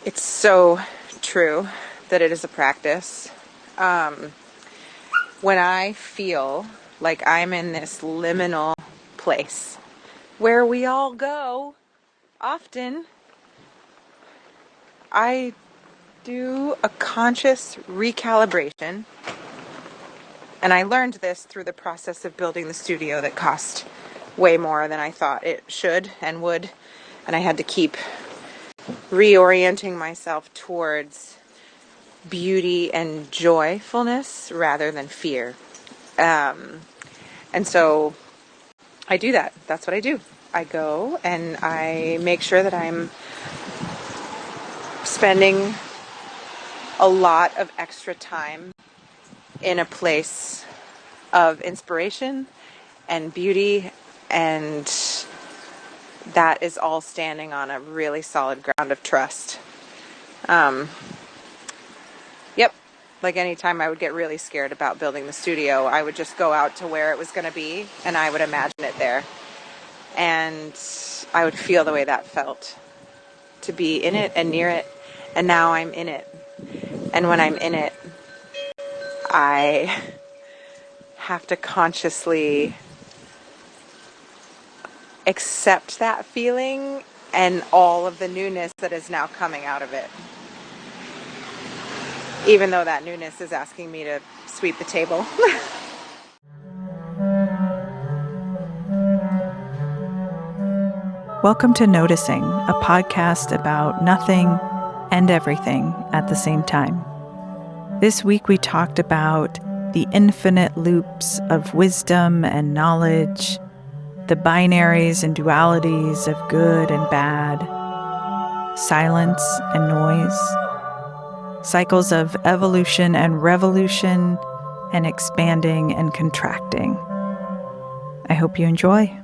It's so true that it is a practice. When I feel like I'm in this liminal place where we all go often, I do a conscious recalibration. And I learned this through the process of building the studio that cost way more than I thought it should and would. And I had to keep reorienting myself towards beauty and joyfulness rather than fear. And so I do that. That's what I do. I go and I make sure that I'm spending a lot of extra time in a place of inspiration and beauty, and that is all standing on a really solid ground of trust. Yep. Like anytime I would get really scared about building the studio, I would just go out to where it was going to be and I would imagine it there. And I would feel the way that felt, to be in it and near it. And now I'm in it. And when I'm in it, I have to consciously accept that feeling and all of the newness that is now coming out of it. Even though that newness is asking me to sweep the table. Welcome to Noticing, a podcast about nothing and everything at the same time. This week we talked about the infinite loops of wisdom and knowledge, the binaries and dualities of good and bad, silence and noise, cycles of evolution and revolution, and expanding and contracting. I hope you enjoy.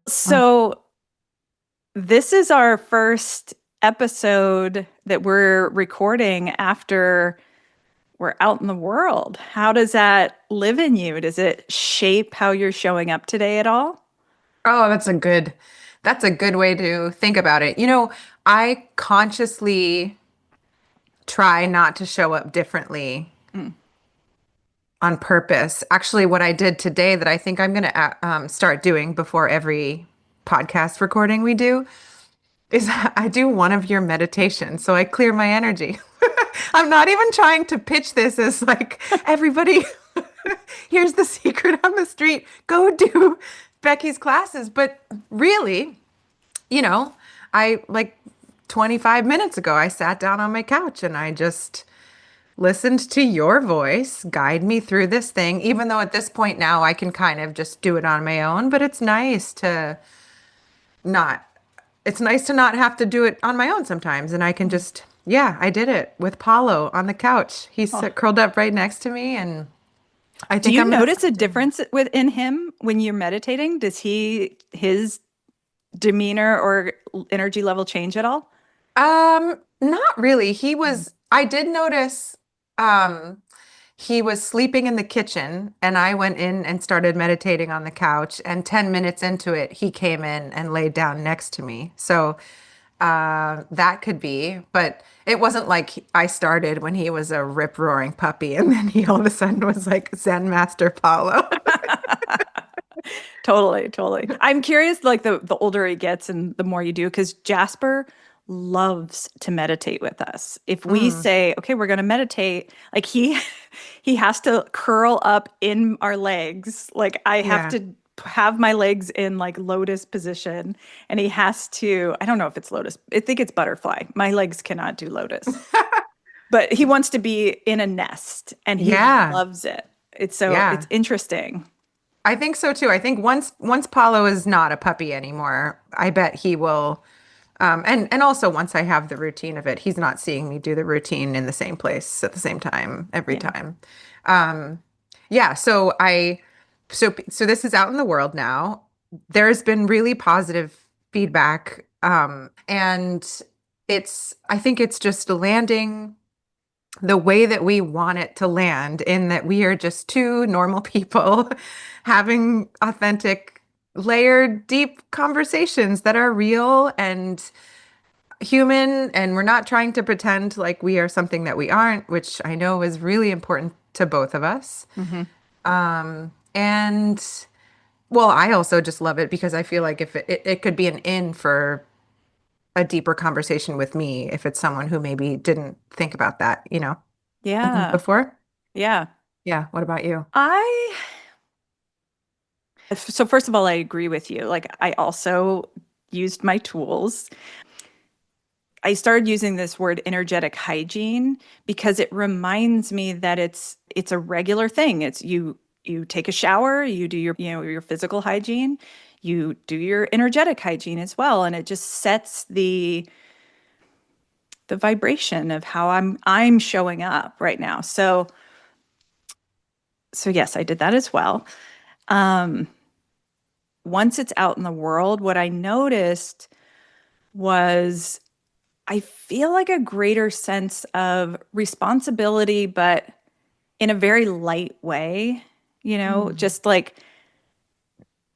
So this is our first episode that we're recording after we're out in the world. How does that live in you? Does it shape how you're showing up today at all? Oh, that's a good way to think about it. I consciously try not to show up differently on purpose. Actually, what I did today that I think I'm going to start doing before every podcast recording we do is I do one of your meditations. So I clear my energy. I'm not even trying to pitch this as like, everybody, here's the secret on the street. Go do Becky's classes. But really, I like 25 minutes ago, I sat down on my couch and I just listened to your voice guide me through this thing, even though at this point now I can kind of just do it on my own. But not, it's nice to not have to do it on my own sometimes. And I can just, yeah, I did it with Paulo on the couch. He's curled up right next to me. And I think Do you notice a difference within him when you're meditating? Does his demeanor or energy level change at all? Not really. I did notice, he was sleeping in the kitchen and I went in and started meditating on the couch, and 10 minutes into it, he came in and laid down next to me. So, that could be, but it wasn't like I started when he was a rip-roaring puppy and then he all of a sudden was like Zen Master Paulo. Totally. I'm curious, like the older he gets and the more you do, because Jasper loves to meditate with us. If we say, okay, we're going to meditate, like he has to curl up in our legs. Like I have to have my legs in like lotus position, and he has to, I don't know if it's lotus. I think it's butterfly. My legs cannot do lotus. But he wants to be in a nest and he loves it. It's interesting. I think so too. I think once Paulo is not a puppy anymore, I bet he will. And also once I have the routine of it, he's not seeing me do the routine in the same place at the same time every time. So this is out in the world now. There's been really positive feedback, and I think it's just landing the way that we want it to land, in that we are just two normal people having authentic, layered, deep conversations that are real and human, and we're not trying to pretend like we are something that we aren't, which I know is really important to both of us. Hmm. And well, I also just love it because I feel like if it could be an in for a deeper conversation with me if it's someone who maybe didn't think about that, Yeah. before. Yeah. Yeah. What about you? I So first of all, I agree with you. Like I also used my tools. I started using this word energetic hygiene because it reminds me that it's a regular thing. It's you take a shower, you do your your physical hygiene, you do your energetic hygiene as well, and it just sets the vibration of how I'm showing up right now. So yes, I did that as well. Um, Once it's out in the world, what I noticed was I feel like a greater sense of responsibility, but in a very light way, Mm. just like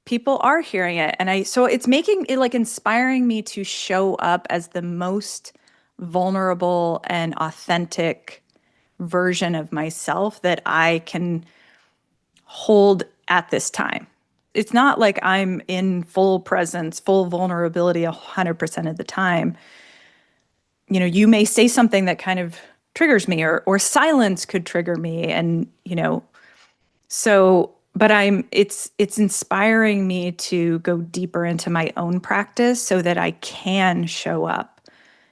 people are hearing it. So it's making it like inspiring me to show up as the most vulnerable and authentic version of myself that I can hold at this time. It's not like I'm in full presence, full vulnerability 100% of the time. You may say something that kind of triggers me, or silence could trigger me, and but it's inspiring me to go deeper into my own practice so that I can show up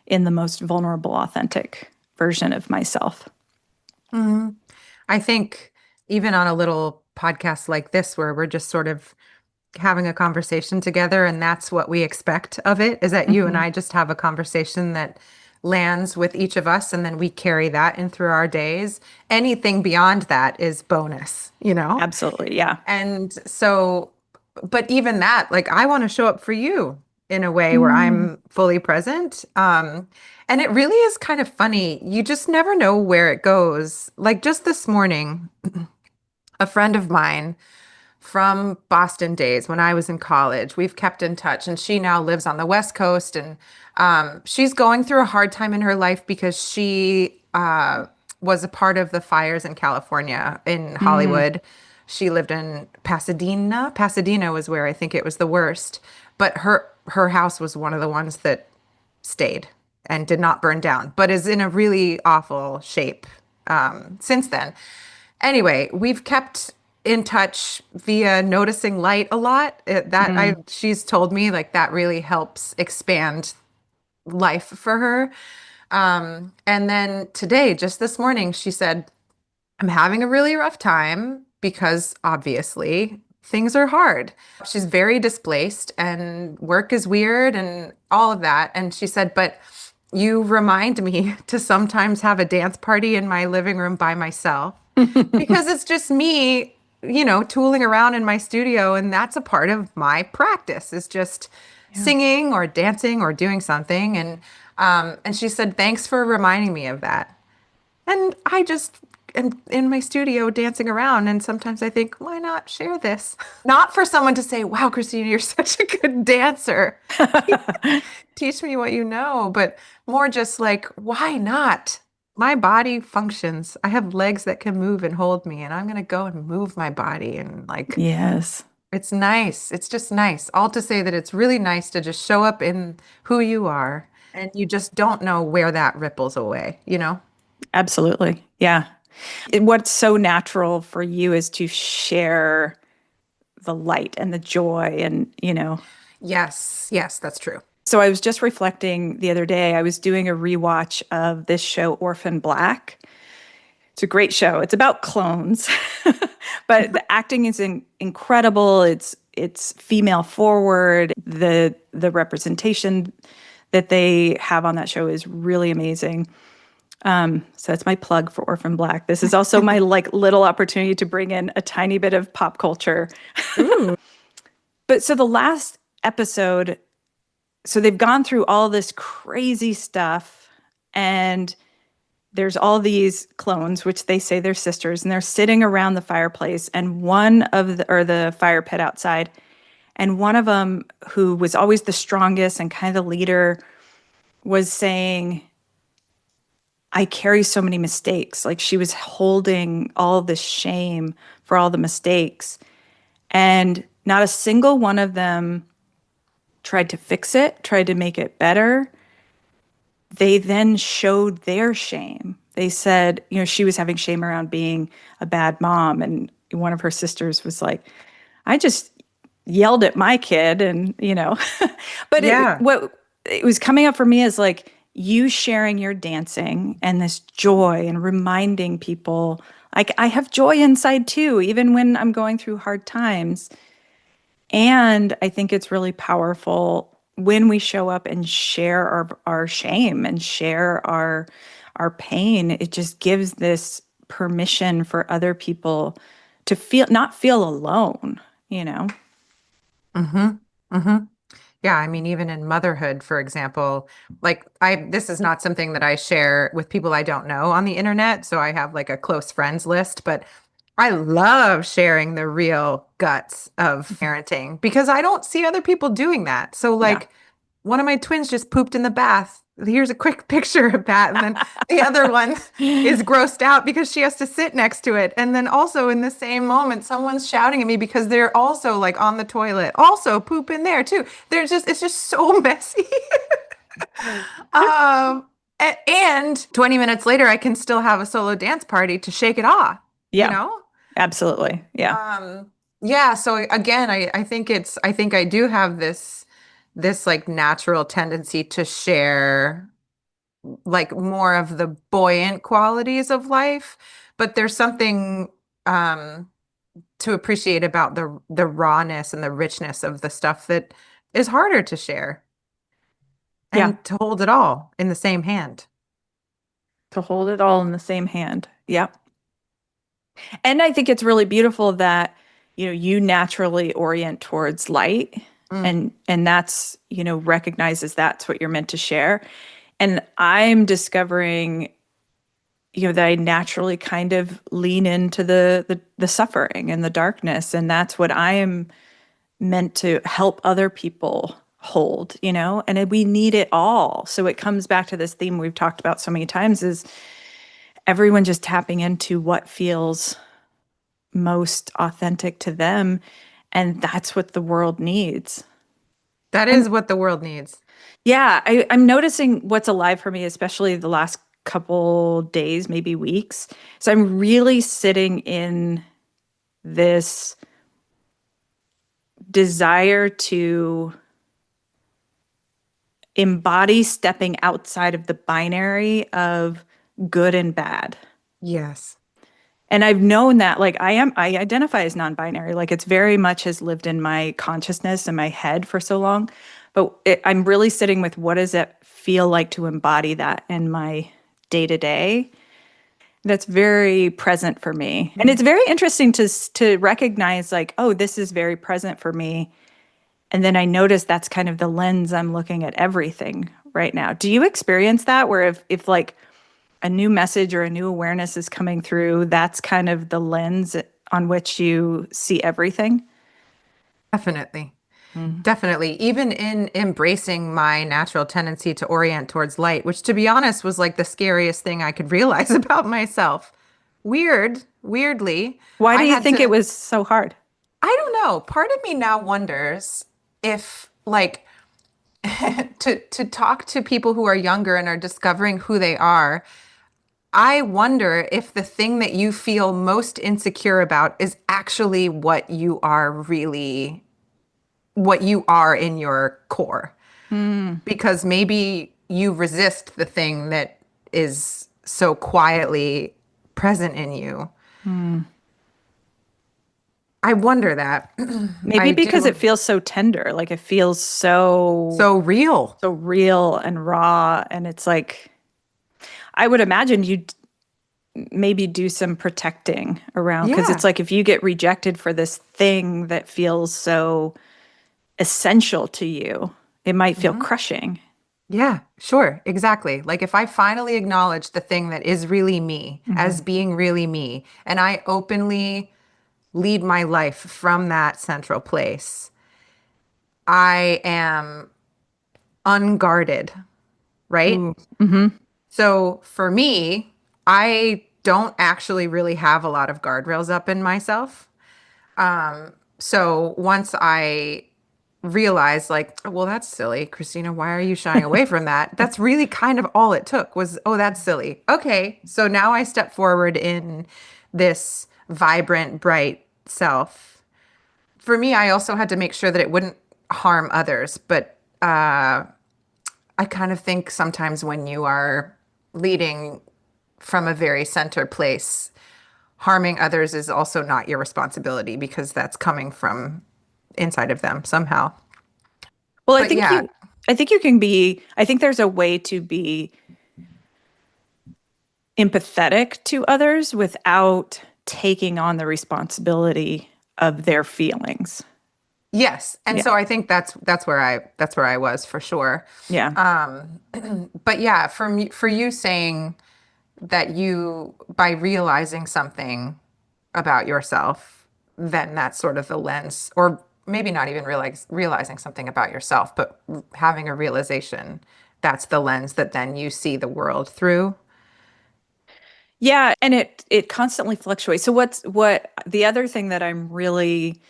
in the most vulnerable, authentic version of myself. Mhm. I think even on a little podcast like this, where we're just sort of having a conversation together, and that's what we expect of it, is that you and Mhm. I just have a conversation that lands with each of us, and then we carry that in through our days. Anything beyond that is bonus. Absolutely. Yeah. And so, but even that, like, I want to show up for you in a way where Mm. I'm fully present. And it really is kind of funny. You just never know where it goes. Like just this morning, a friend of mine from Boston days when I was in college. We've kept in touch, and she now lives on the West Coast. And she's going through a hard time in her life because she was a part of the fires in California, in Mm. Hollywood. She lived in Pasadena. Pasadena was where I think it was the worst, but her house was one of the ones that stayed and did not burn down, but is in a really awful shape since then. Anyway, we've kept in touch via noticing light a lot. Mm. She's told me like that really helps expand life for her. And then today, just this morning, she said, I'm having a really rough time because obviously things are hard. She's very displaced and work is weird and all of that. And she said, but you remind me to sometimes have a dance party in my living room by myself because it's just me, tooling around in my studio. And that's a part of my practice, is just Yeah. singing or dancing or doing something. And she said, thanks for reminding me of that. And I just am in my studio dancing around. And sometimes I think, why not share this? Not for someone to say, wow, Christina, you're such a good dancer. Teach me what you know. But more just like, why not? My body functions. I have legs that can move and hold me, and I'm going to go and move my body. And like, Yes. it's nice. It's just nice. All to say that it's really nice to just show up in who you are. And you just don't know where that ripples away? Absolutely. Yeah. What's so natural for you is to share the light and the joy and. Yes, yes, that's true. So I was just reflecting the other day. I was doing a rewatch of this show, Orphan Black. It's a great show. It's about clones, but the acting is incredible. It's female forward. The representation that they have on that show is really amazing. So that's my plug for Orphan Black. This is also my like little opportunity to bring in a tiny bit of pop culture. Ooh. But so the last episode, so they've gone through all this crazy stuff, and there's all these clones, which they say they're sisters, and they're sitting around the fireplace, and one of the, or the fire pit outside, and one of them, who was always the strongest and kind of the leader, was saying, I carry so many mistakes. Like she was holding all this shame for all the mistakes. And not a single one of them tried to fix it, tried to make it better. They then showed their shame. They said, she was having shame around being a bad mom. And one of her sisters was like, I just yelled at my kid and, but Yeah. what it was coming up for me is like you sharing your dancing and this joy and reminding people like I have joy inside too, even when I'm going through hard times. And I think it's really powerful when we show up and share our shame and share our pain. It just gives this permission for other people to not feel alone, you know? Mm-hmm. Mm-hmm. Yeah, I mean, even in motherhood, for example, like this is not something that I share with people I don't know on the internet. So I have like a close friends list, but I love sharing the real guts of parenting because I don't see other people doing that. So Yeah. like one of my twins just pooped in the bath. Here's a quick picture of that. And then the other one is grossed out because she has to sit next to it. And then also in the same moment, someone's shouting at me because they're also like on the toilet, also poop in there too. It's just so messy. Um, and 20 minutes later, I can still have a solo dance party to shake it off, you Yeah, know? absolutely. Yeah. Um, yeah, so again, I think I think I do have this like natural tendency to share like more of the buoyant qualities of life, but there's something um to appreciate about the rawness and the richness of the stuff that is harder to share Yeah. and to hold it all in the same hand. To hold it all in the same hand. Yeah. And I think it's really beautiful that, you naturally orient towards light Mm, and that's, recognizes that's what you're meant to share. And I'm discovering, that I naturally kind of lean into the suffering and the darkness. And that's what I am meant to help other people hold, and we need it all. So it comes back to this theme we've talked about so many times is everyone just tapping into what feels most authentic to them. And that's what the world needs. that And is what the world needs. yeah, I'm noticing what's alive for me, especially the last couple days, maybe weeks. So I'm really sitting in this desire to embody stepping outside of the binary of good and bad. Yes. And I've known that like I identify as non-binary. Like it's very much has lived in my consciousness and my head for so long. But I'm really sitting with what does it feel like to embody that in my day to day. That's very present for me. And it's very interesting to recognize like, oh, this is very present for me. And then I notice that's kind of the lens I'm looking at everything right now. Do you experience that where if like a new message or a new awareness is coming through, that's kind of the lens on which you see everything? Definitely. Mm. Definitely. Even in embracing my natural tendency to orient towards light, which to be honest was like the scariest thing I could realize about myself. Weirdly, Why do I you had think it to, was so hard? I don't know. Part of me now wonders if like to talk to people who are younger and are discovering who they are, I wonder if the thing that you feel most insecure about is actually what you are in your core. Mm, Because maybe you resist the thing that is so quietly present in you. mm. I wonder that. Maybe I because it do. feels so tender, like it feels so So real. so real and raw, and it's like I would imagine you'd maybe do some protecting around because it's Yeah. like if you get rejected for this thing that feels so essential to you, it might feel Mhm. crushing. Yeah, sure, exactly. Like if I finally acknowledge the thing that is really me as Hmm. being really me, and I openly lead my life from that central place, I am unguarded, right? Ooh. Hmm. So for me, I don't actually really have a lot of guardrails up in myself. So once I realized, like, well, that's silly, Christina, why are you shying away from that? That's really kind of all it took was, oh, that's silly. Okay. So now I step forward in this vibrant, bright self. For me, I also had to make sure that it wouldn't harm others. But I kind of think sometimes when you are leading from a very center place, harming others is also not your responsibility because that's coming from inside of them somehow. Well, But yeah, I think you can be, I think there's a way to be empathetic to others without taking on the responsibility of their feelings. yes. And Yeah. so I think that's where I was for sure. Yeah. But yeah, for me, for you saying that you by realizing something about yourself, then that's sort of the lens, or maybe not even realizing something about yourself, but having a realization, that's the lens that then you see the world through. Yeah, and it constantly fluctuates. So what the other thing that I'm really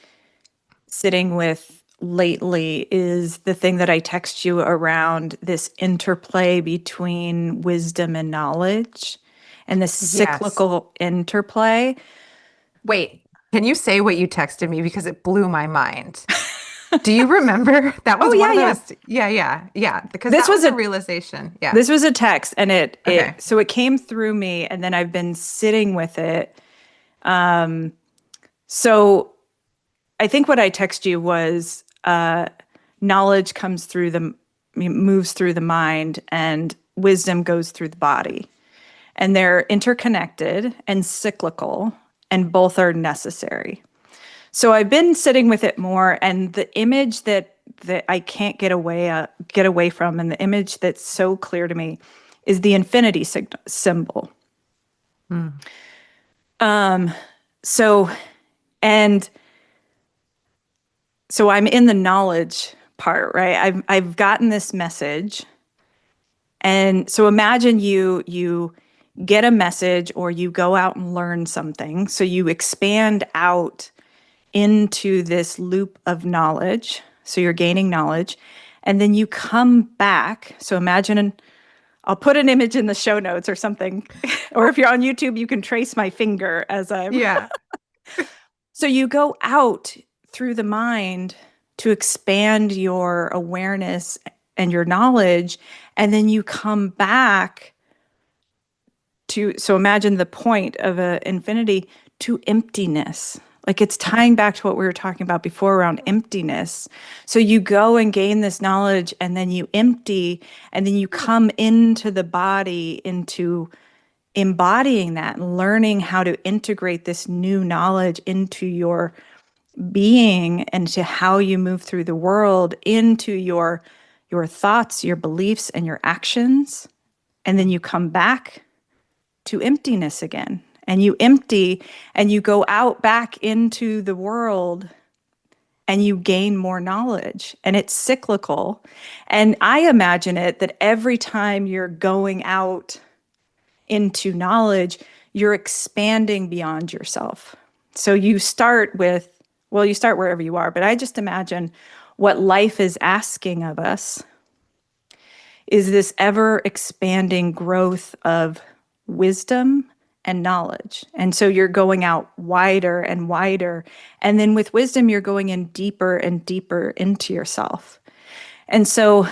sitting with lately is the thing that I text you around this interplay between wisdom and knowledge and this Yes. cyclical interplay. Wait, can you say what you texted me because it blew my mind? Do you remember? That Oh was one yeah, of yeah. those. Yeah, yeah, yeah. Because This that was was a a realization. Yeah. this was a text and Okay. it so it came through me and then I've been sitting with it. So I think what I text you was knowledge comes through the moves through the mind and wisdom goes through the body. And they're interconnected and cyclical and both are necessary. So I've been sitting with it more and the image that I can't get away from and the image that's so clear to me is the infinity symbol. Hmm. So and so I'm in the knowledge part, right? I've gotten this message. And so imagine you get a message or you go out and learn something. So you expand out into this loop of knowledge. So you're gaining knowledge. And then you come back. So I'll put an image in the show notes or something. Or if you're on YouTube, you can trace my finger as I'm. Yeah. So you go out through the mind to expand your awareness and your knowledge. And then you come back so imagine the point of a infinity to emptiness. Like it's tying back to what we were talking about before around emptiness. So you go and gain this knowledge and then you empty and then you come into the body, into embodying that and learning how to integrate this new knowledge into your being and to how you move through the world, into your thoughts, your beliefs and your actions. And then you come back to emptiness again. And you empty and you go out back into the world and you gain more knowledge. And it's cyclical. And I imagine it that every time you're going out into knowledge, you're expanding beyond yourself. So you start you start wherever you are, but I just imagine what life is asking of us is this ever expanding growth of wisdom and knowledge. And so you're going out wider and wider. And then with wisdom, you're going in deeper and deeper into yourself. And so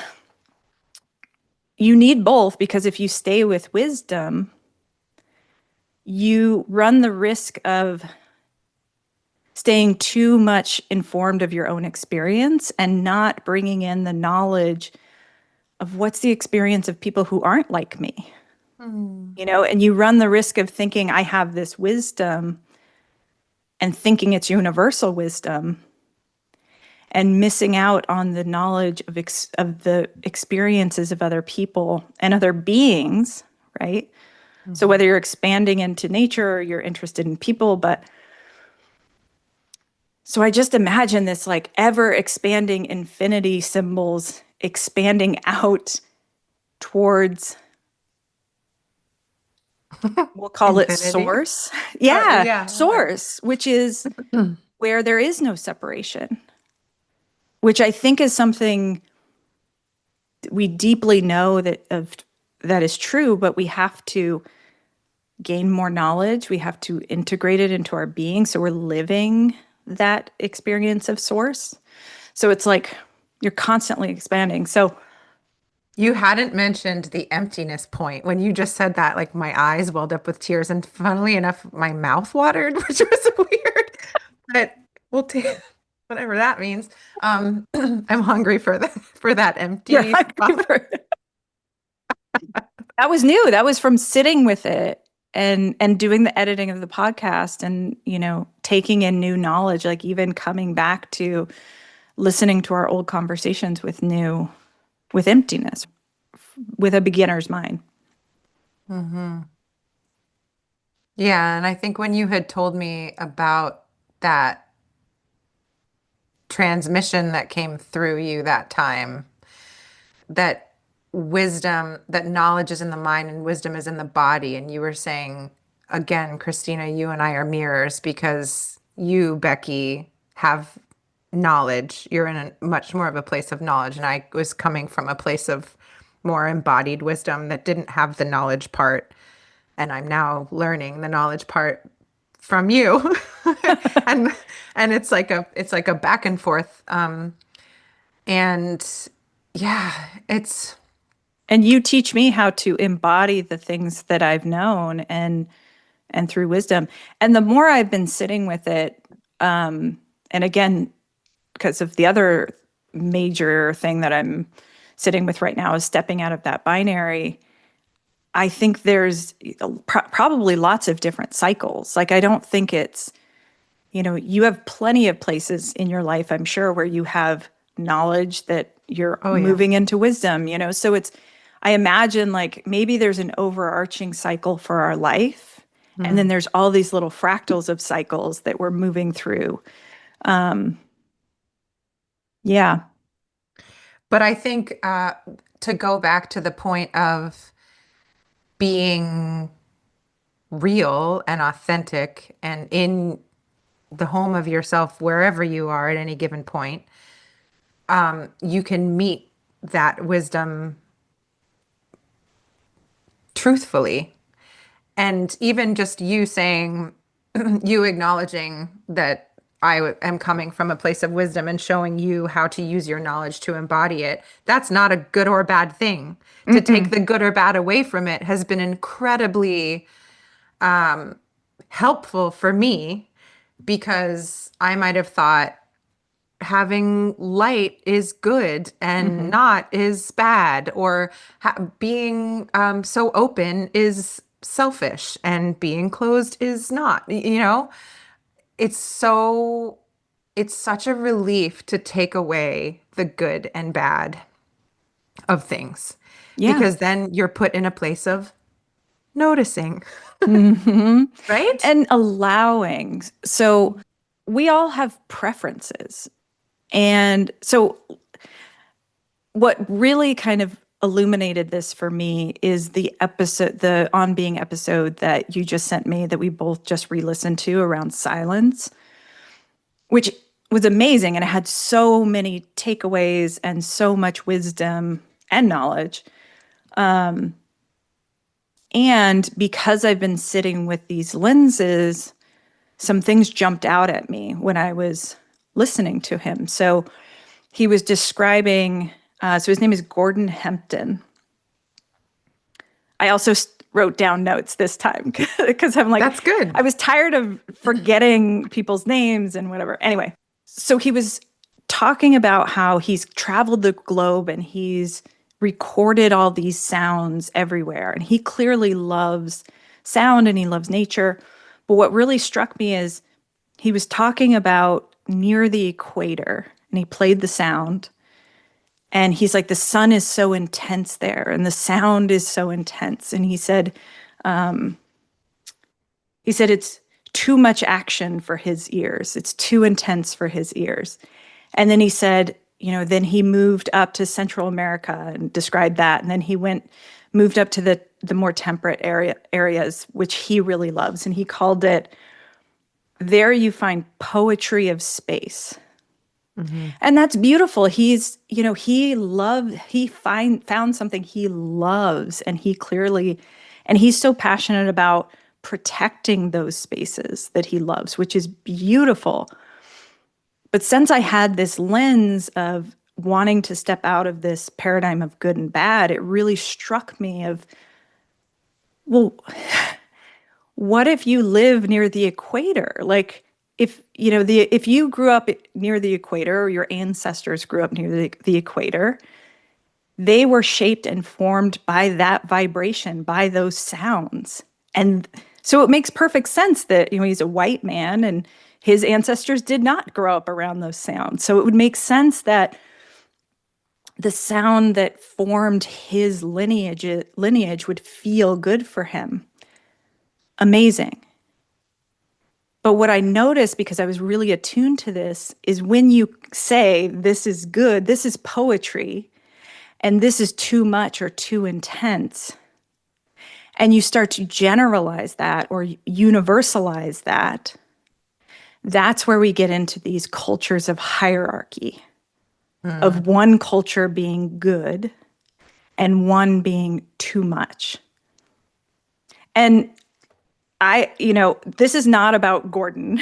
you need both because if you stay with wisdom, you run the risk of staying too much informed of your own experience and not bringing in the knowledge of what's the experience of people who aren't like me. Hmm. And you run the risk of thinking I have this wisdom and thinking it's universal wisdom. and missing out on the knowledge of the experiences of other people and other beings, right? So whether you're expanding into nature or you're interested in people, but so I just imagine this like ever expanding infinity symbols expanding out towards, we'll call it Infinity. source. Yeah, Yeah. source, which is where there is no separation, which I think is something we deeply know that is true, but we have to gain more knowledge. We have to integrate it into our being. So we're living that experience of source. So it's like you're constantly expanding. So You hadn't mentioned the emptiness point. When you just said that, like my eyes welled up with tears, and funnily enough, my mouth watered, which was weird. But we'll take whatever that means. I'm hungry for that you're empty hungry spot. for that was new. That was from sitting with it and doing the editing of the podcast and, taking in new knowledge, like even coming back to listening to our old conversations with emptiness, with a beginner's mind. Yeah, and I think when you had told me about that transmission that came through you that time, that wisdom, that knowledge is in the mind and wisdom is in the body. And you were saying, again, Christina, you and I are mirrors because you, Becky, have knowledge. You're in a much more of a place of knowledge. And I was coming from a place of more embodied wisdom that didn't have the knowledge part. And I'm now learning the knowledge part from you. and and it's like a back and forth. And yeah, it's And you teach me how to embody the things that I've known and through wisdom. And the more I've been sitting with it, and again, because of the other major thing that I'm sitting with right now is stepping out of that binary. I think there's probably lots of different cycles. Like, I don't think it's, you have plenty of places in your life, I'm sure, where you have knowledge that you're oh yeah. moving into wisdom, so I imagine like maybe there's an overarching cycle for our life. And then there's all these little fractals of cycles that we're moving through. Yeah. But I think to go back to the point of being real and authentic and in the home of yourself, wherever you are at any given point, you can meet that wisdom truthfully. And even just you saying, you acknowledging that am coming from a place of wisdom and showing you how to use your knowledge to embody it, that's not a good or bad thing. To take the good or bad away from it has been incredibly helpful for me because I might have thought having light is good and not is bad, or being so open is selfish and being closed is not. It's so it's such a relief to take away the good and bad of things Yeah. because then you're put in a place of noticing, right? And allowing. So we all have preferences. And so what really kind of illuminated this for me is the On Being episode that you just sent me that we both just re-listened to around silence, which was amazing. And it had so many takeaways and so much wisdom and knowledge. And because I've been sitting with these lenses, some things jumped out at me when I was listening to him. So he was describing, so his name is Gordon Hempton. I also wrote down notes this time because I'm like, That's good. I was tired of forgetting people's names and whatever. Anyway, so he was talking about how he's traveled the globe and he's recorded all these sounds everywhere. And he clearly loves sound and he loves nature. But what really struck me is he was talking about near the equator and he played the sound. And he's like, the sun is so intense there, and the sound is so intense. And he said it's too much action for his ears. It's too intense for his ears. And then he said, then he moved up to Central America and described that. And then he moved up to the more temperate areas, which he really loves. And he called it, there you find poetry of space. Mm-hmm. And that's beautiful. He's, he found something he loves, and he's so passionate about protecting those spaces that he loves, which is beautiful. But since I had this lens of wanting to step out of this paradigm of good and bad, it really struck me of, well, what if you live near the equator? Like, if you grew up near the equator, or your ancestors grew up near the equator, they were shaped and formed by that vibration, by those sounds. And so it makes perfect sense that, he's a white man and his ancestors did not grow up around those sounds. So it would make sense that the sound that formed his lineage would feel good for him. Amazing. But what I noticed, because I was really attuned to this, is when you say, this is good, this is poetry, and this is too much or too intense, and you start to generalize that or universalize that, that's where we get into these cultures of hierarchy, of one culture being good and one being too much. And this is not about Gordon.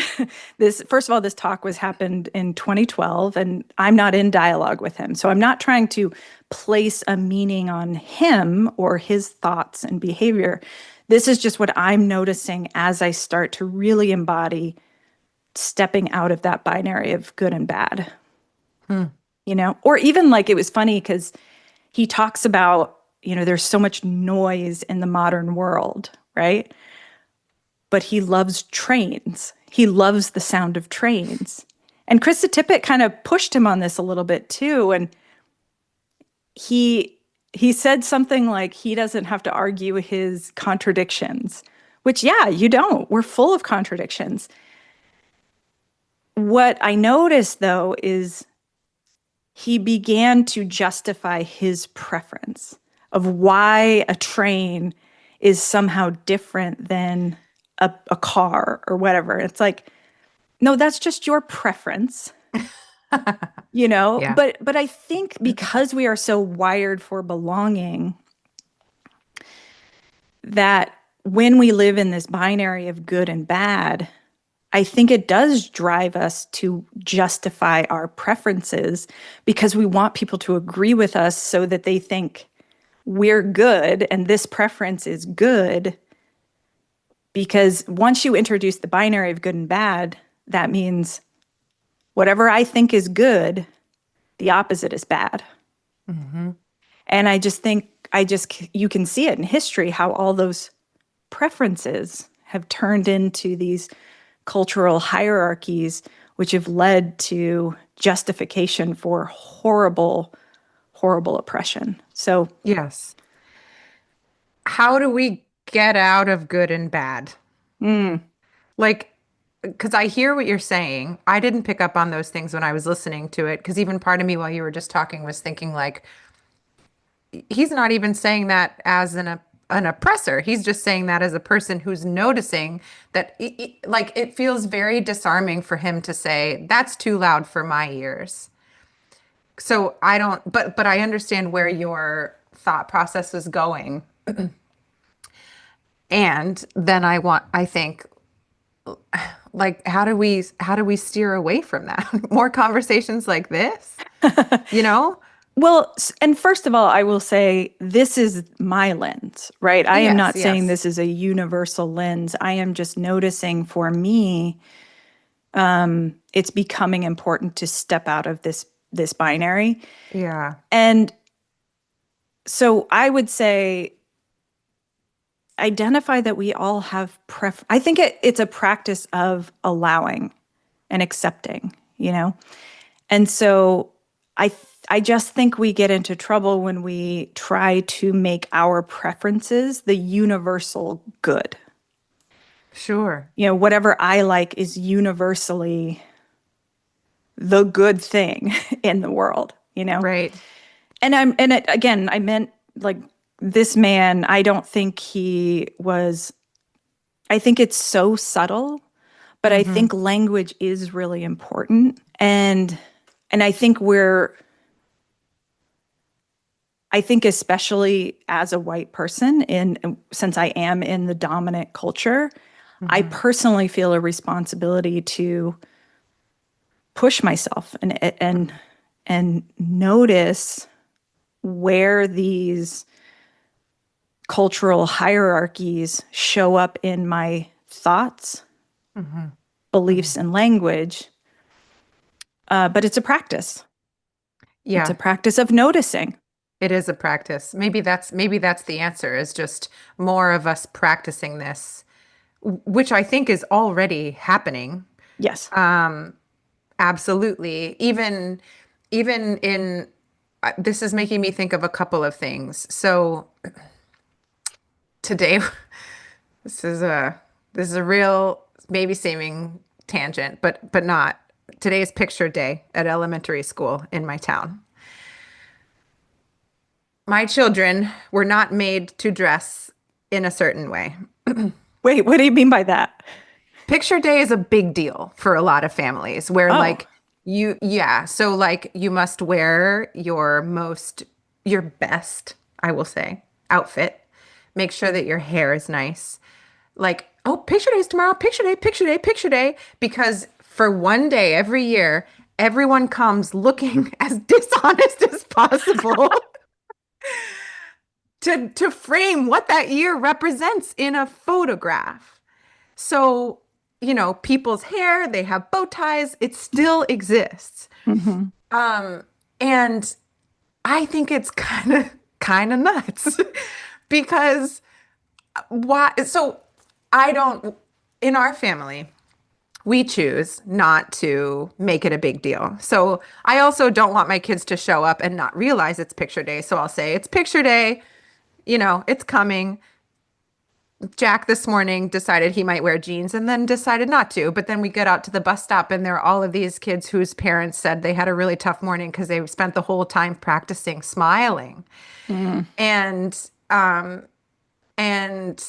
First of all, this talk happened in 2012, and I'm not in dialogue with him. So I'm not trying to place a meaning on him or his thoughts and behavior. This is just what I'm noticing as I start to really embody stepping out of that binary of good and bad. Or even, like, it was funny because he talks about, there's so much noise in the modern world, right? But he loves trains. He loves the sound of trains. And Krista Tippett kind of pushed him on this a little bit too. And he said something like he doesn't have to argue his contradictions, which, yeah, you don't. We're full of contradictions. What I noticed, though, is he began to justify his preference of why a train is somehow different than a car or whatever. It's like, no, that's just your preference, Yeah. But I think because we are so wired for belonging, that when we live in this binary of good and bad, I think it does drive us to justify our preferences because we want people to agree with us so that they think we're good and this preference is good. Because once you introduce the binary of good and bad, that means whatever I think is good, the opposite is bad. Mm-hmm. And I just think, you can see it in history, how all those preferences have turned into these cultural hierarchies, which have led to justification for horrible, horrible oppression. So, Yes. How do we get out of good and bad? Like, because I hear what you're saying. I didn't pick up on those things when I was listening to it, because even part of me while you were just talking was thinking, like, he's not even saying that as an oppressor. He's just saying that as a person who's noticing that, like, it feels very disarming for him to say, that's too loud for my ears. So I don't, but I understand where your thought process is going. And then I think, like, how do we steer away from that? More conversations like this, you know? well, and first of all, I will say this is my lens, right? I am Yes, not saying yes. this is a universal lens. I am just noticing for me, it's becoming important to step out of this binary. Yeah. And so I would say identify that we all have I think it's a practice of allowing and accepting, And so I I just think we get into trouble when we try to make our preferences the universal good. Sure. Whatever I like is universally the good thing in the world, you know? Right. Again, I meant like this man, I don't think he was, I think it's so subtle, but I Mm-hmm. think language is really important. And I think especially as a white person since I am in the dominant culture, I Mm-hmm. personally feel a responsibility to push myself and notice where these cultural hierarchies show up in my thoughts, Mm-hmm. Mm-hmm. beliefs, and language. But it's a practice. It's a Yeah, practice of noticing. it is a practice. Maybe that's the answer is just more of us practicing this, which I think is already happening. Yes. Absolutely. Even in this is making me think of a couple of things. So today this is a real maybe seeming tangent, but not. Today is picture day at elementary school in my town. My children were not made to dress in a certain way. Wait, what do you mean by that? Picture day is a big deal for a lot of families where Oh. like yeah, so like you must wear your best, I will say, outfit. Make sure that your hair is nice. Like, oh, picture day is tomorrow, picture day, picture day, picture day, because for one day every year, everyone comes looking as dishonest as possible to frame what that year represents in a photograph. So, people's hair, they have bow ties, it still exists. Hmm. And I think it's kind of nuts because why so I don't in our family we choose not to make it a big deal. So I also don't want my kids to show up and not realize it's picture day. So I'll say it's picture day, it's coming. Jack this morning decided he might wear jeans and then decided not to. But then we get out to the bus stop and there are all of these kids whose parents said they had a really tough morning because they spent the whole time practicing smiling. Mm. And and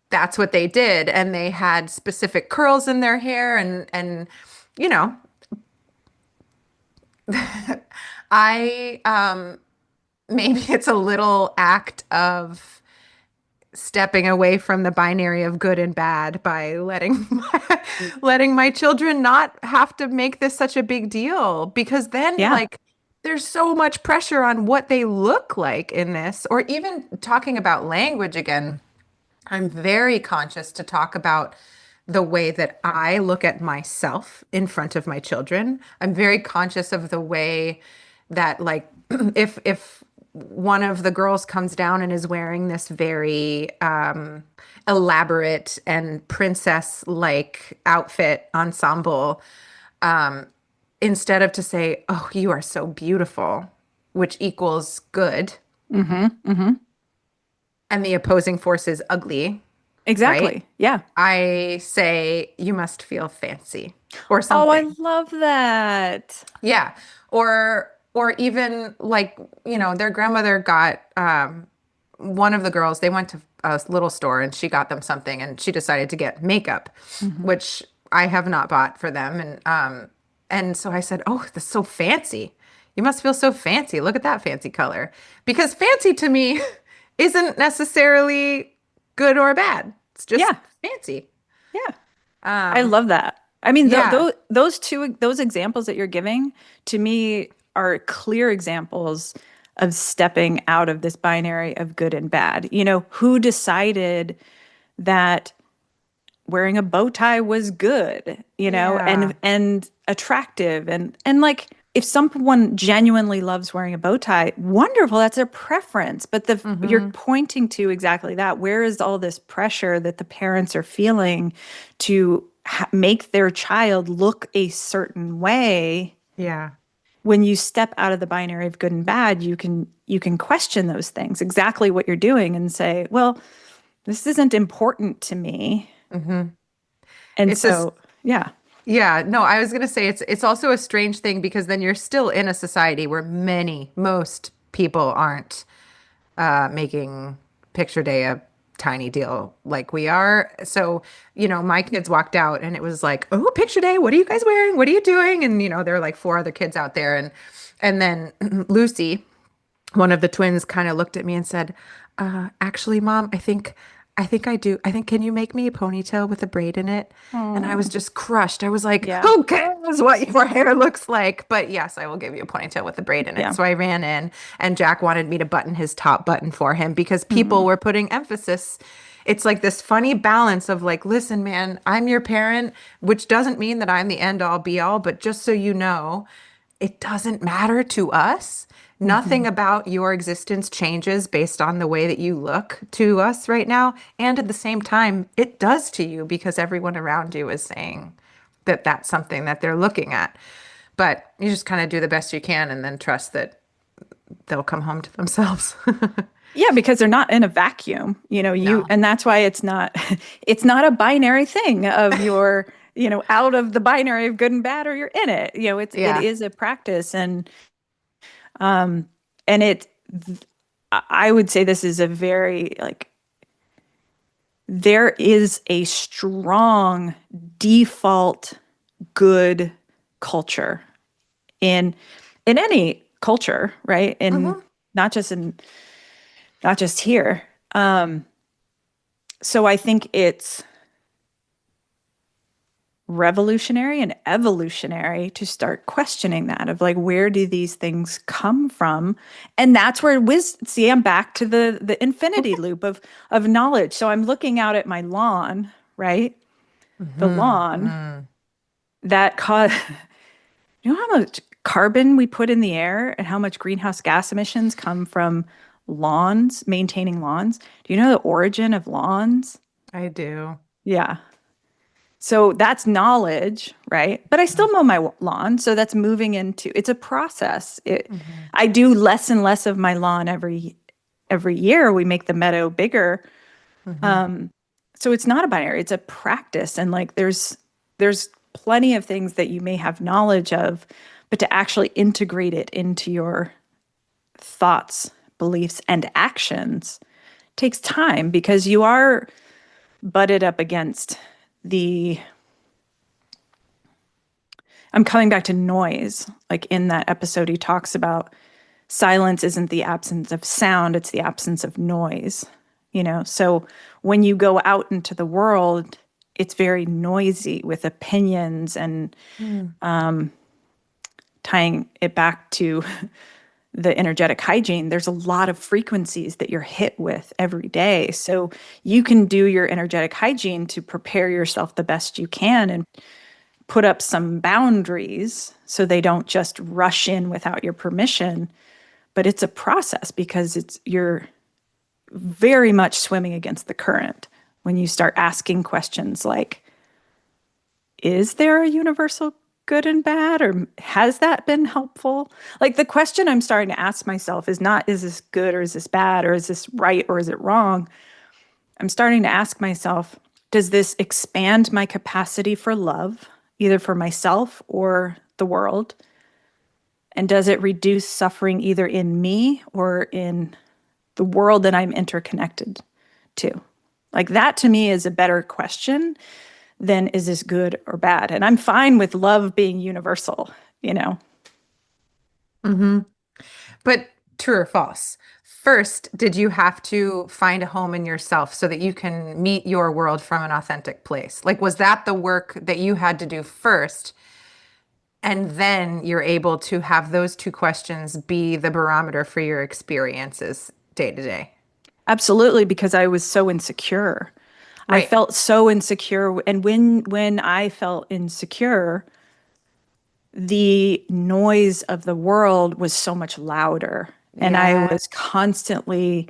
that's what they did. And they had specific curls in their hair and you know, I maybe it's a little act of stepping away from the binary of good and bad by letting my children not have to make this such a big deal because then Yeah. like there's so much pressure on what they look like in this or even talking about language again. I'm very conscious to talk about the way that I look at myself in front of my children. I'm very conscious of the way that like if one of the girls comes down and is wearing this very elaborate and princess like outfit ensemble, instead of to say, "Oh, you are so beautiful," which equals good, Hmm. Hmm. and the opposing force is ugly, right? Exactly. Yeah. I say you must feel fancy or Oh, I something. love that. Yeah. Or even like, their grandmother got one of the girls, they went to a little store and she got them something and she decided to get makeup, Hmm. which I have not bought for them. And so I said, "Oh, that's so fancy. You must feel so fancy. Look at that fancy color." Because fancy to me isn't necessarily good or bad. It's just Yeah. fancy. Yeah. I Um, love that. I mean, yeah. those examples that you're giving to me are clear examples of stepping out of this binary of good and bad. Who decided that wearing a bow tie was good, Yeah. and attractive and like if someone genuinely loves wearing a bow tie, wonderful, that's their preference. But you're Mm-hmm. pointing to exactly that. Where is all this pressure that the parents are feeling to make their child look a certain way? Yeah. When you step out of the binary of good and bad, you can question those things, exactly what you're doing, and say, well, this isn't important to me. And It's a so, yeah. Yeah, no, I was gonna say it's also a strange thing because then you're still in a society where most people aren't making picture day a tiny deal like we are. So, my kids walked out and it was like, "Oh, picture day, what are you guys wearing? What are you doing?" And there are like four other kids out there and then Lucy, one of the twins, kind of looked at me and said, actually, Mom, I think I do. I think, can you make me a ponytail with a braid in it? And I was Oh, just crushed. I was like, yeah. who cares what your hair looks like? But yes, I will give you a ponytail with a braid in it. Yeah. So I ran in and Jack wanted me to button his top button for him because people Mm, were putting emphasis. It's like this funny balance of like, listen, man, I'm your parent, which doesn't mean that I'm the end all be all, but just so you know, it doesn't matter to us. Nothing mhm, about your existence changes based on the way that you look to us right now. And at the same time, it does to you because everyone around you is saying that that's something that they're looking at. But you just kind of do the best you can and then trust that they'll come home to themselves. yeah, because they're not in a vacuum, No. and that's why it's not it's not a binary thing of you're, out of the binary of good and bad or you're in it. It Yeah. is a practice, um and I would say this is a very, like, there is a strong default good culture in any culture, right? In Hmm. not just here. So I think it's revolutionary and evolutionary to start questioning that, of like, where do these things come from? And that's where see, I'm back to the infinity loop of knowledge. So I'm looking out at my lawn, right? The lawn Hmm. that cause you know how much carbon we put in the air and how much greenhouse gas emissions come from lawns, maintaining lawns? Do you know the origin of lawns? I do. Yeah. So that's knowledge, right? But I still mow my lawn, so that's moving into, it's a process. Hmm. I do less and less of my lawn every year. We make the meadow bigger. Hmm. So it's not a binary, it's a practice, and like there's plenty of things that you may have knowledge of, but to actually integrate it into your thoughts, beliefs, and actions takes time, because you are butted up against the I'm coming back to noise. Like in that episode, he talks about silence isn't the absence of sound, it's the absence of noise. So when you go out into the world, it's very noisy with opinions, and tying it back to the energetic hygiene, there's a lot of frequencies that you're hit with every day. So you can do your energetic hygiene to prepare yourself the best you can and put up some boundaries so they don't just rush in without your permission. But it's a process, because you're very much swimming against the current when you start asking questions like, is there a universal good and bad, or has that been helpful? Like, the question I'm starting to ask myself is not, is this good or is this bad, or is this right or is it wrong? I'm starting to ask myself, does this expand my capacity for love, either for myself or the world? And does it reduce suffering either in me or in the world that I'm interconnected to? Like, that to me is a better question than, is this good or bad? And I'm fine with love being universal, you know? Hmm. But true or false? First, did you have to find a home in yourself so that you can meet your world from an authentic place? Like, was that the work that you had to do first? And then you're able to have those two questions be the barometer for your experiences day to day. Absolutely, because I was so insecure. I Right. felt so insecure. And when I felt insecure, the noise of the world was so much louder. And I Yeah. was constantly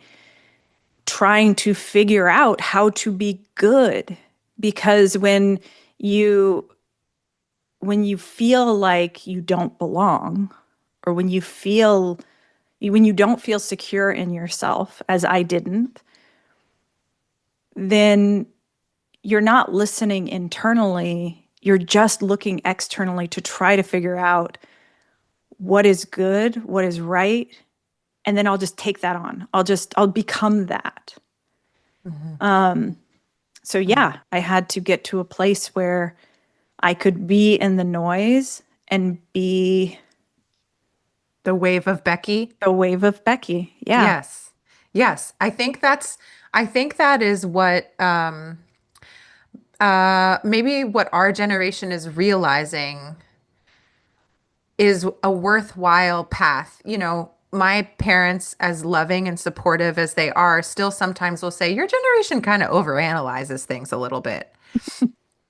trying to figure out how to be good. Because you when you feel like you don't belong, or when you don't feel secure in yourself, as I didn't, then you're not listening internally. You're just looking externally to try to figure out what is good, what is right, and then I'll just take that on. I'll become that. So yeah, I had to get to a place where I could be in the noise and be The wave of Becky. the wave of Becky. Yeah. Yes. Yes. I think that is what maybe what our generation is realizing is a worthwhile path. You know, my parents, as loving and supportive as they are, still sometimes will say, your generation kind of overanalyzes things a little bit.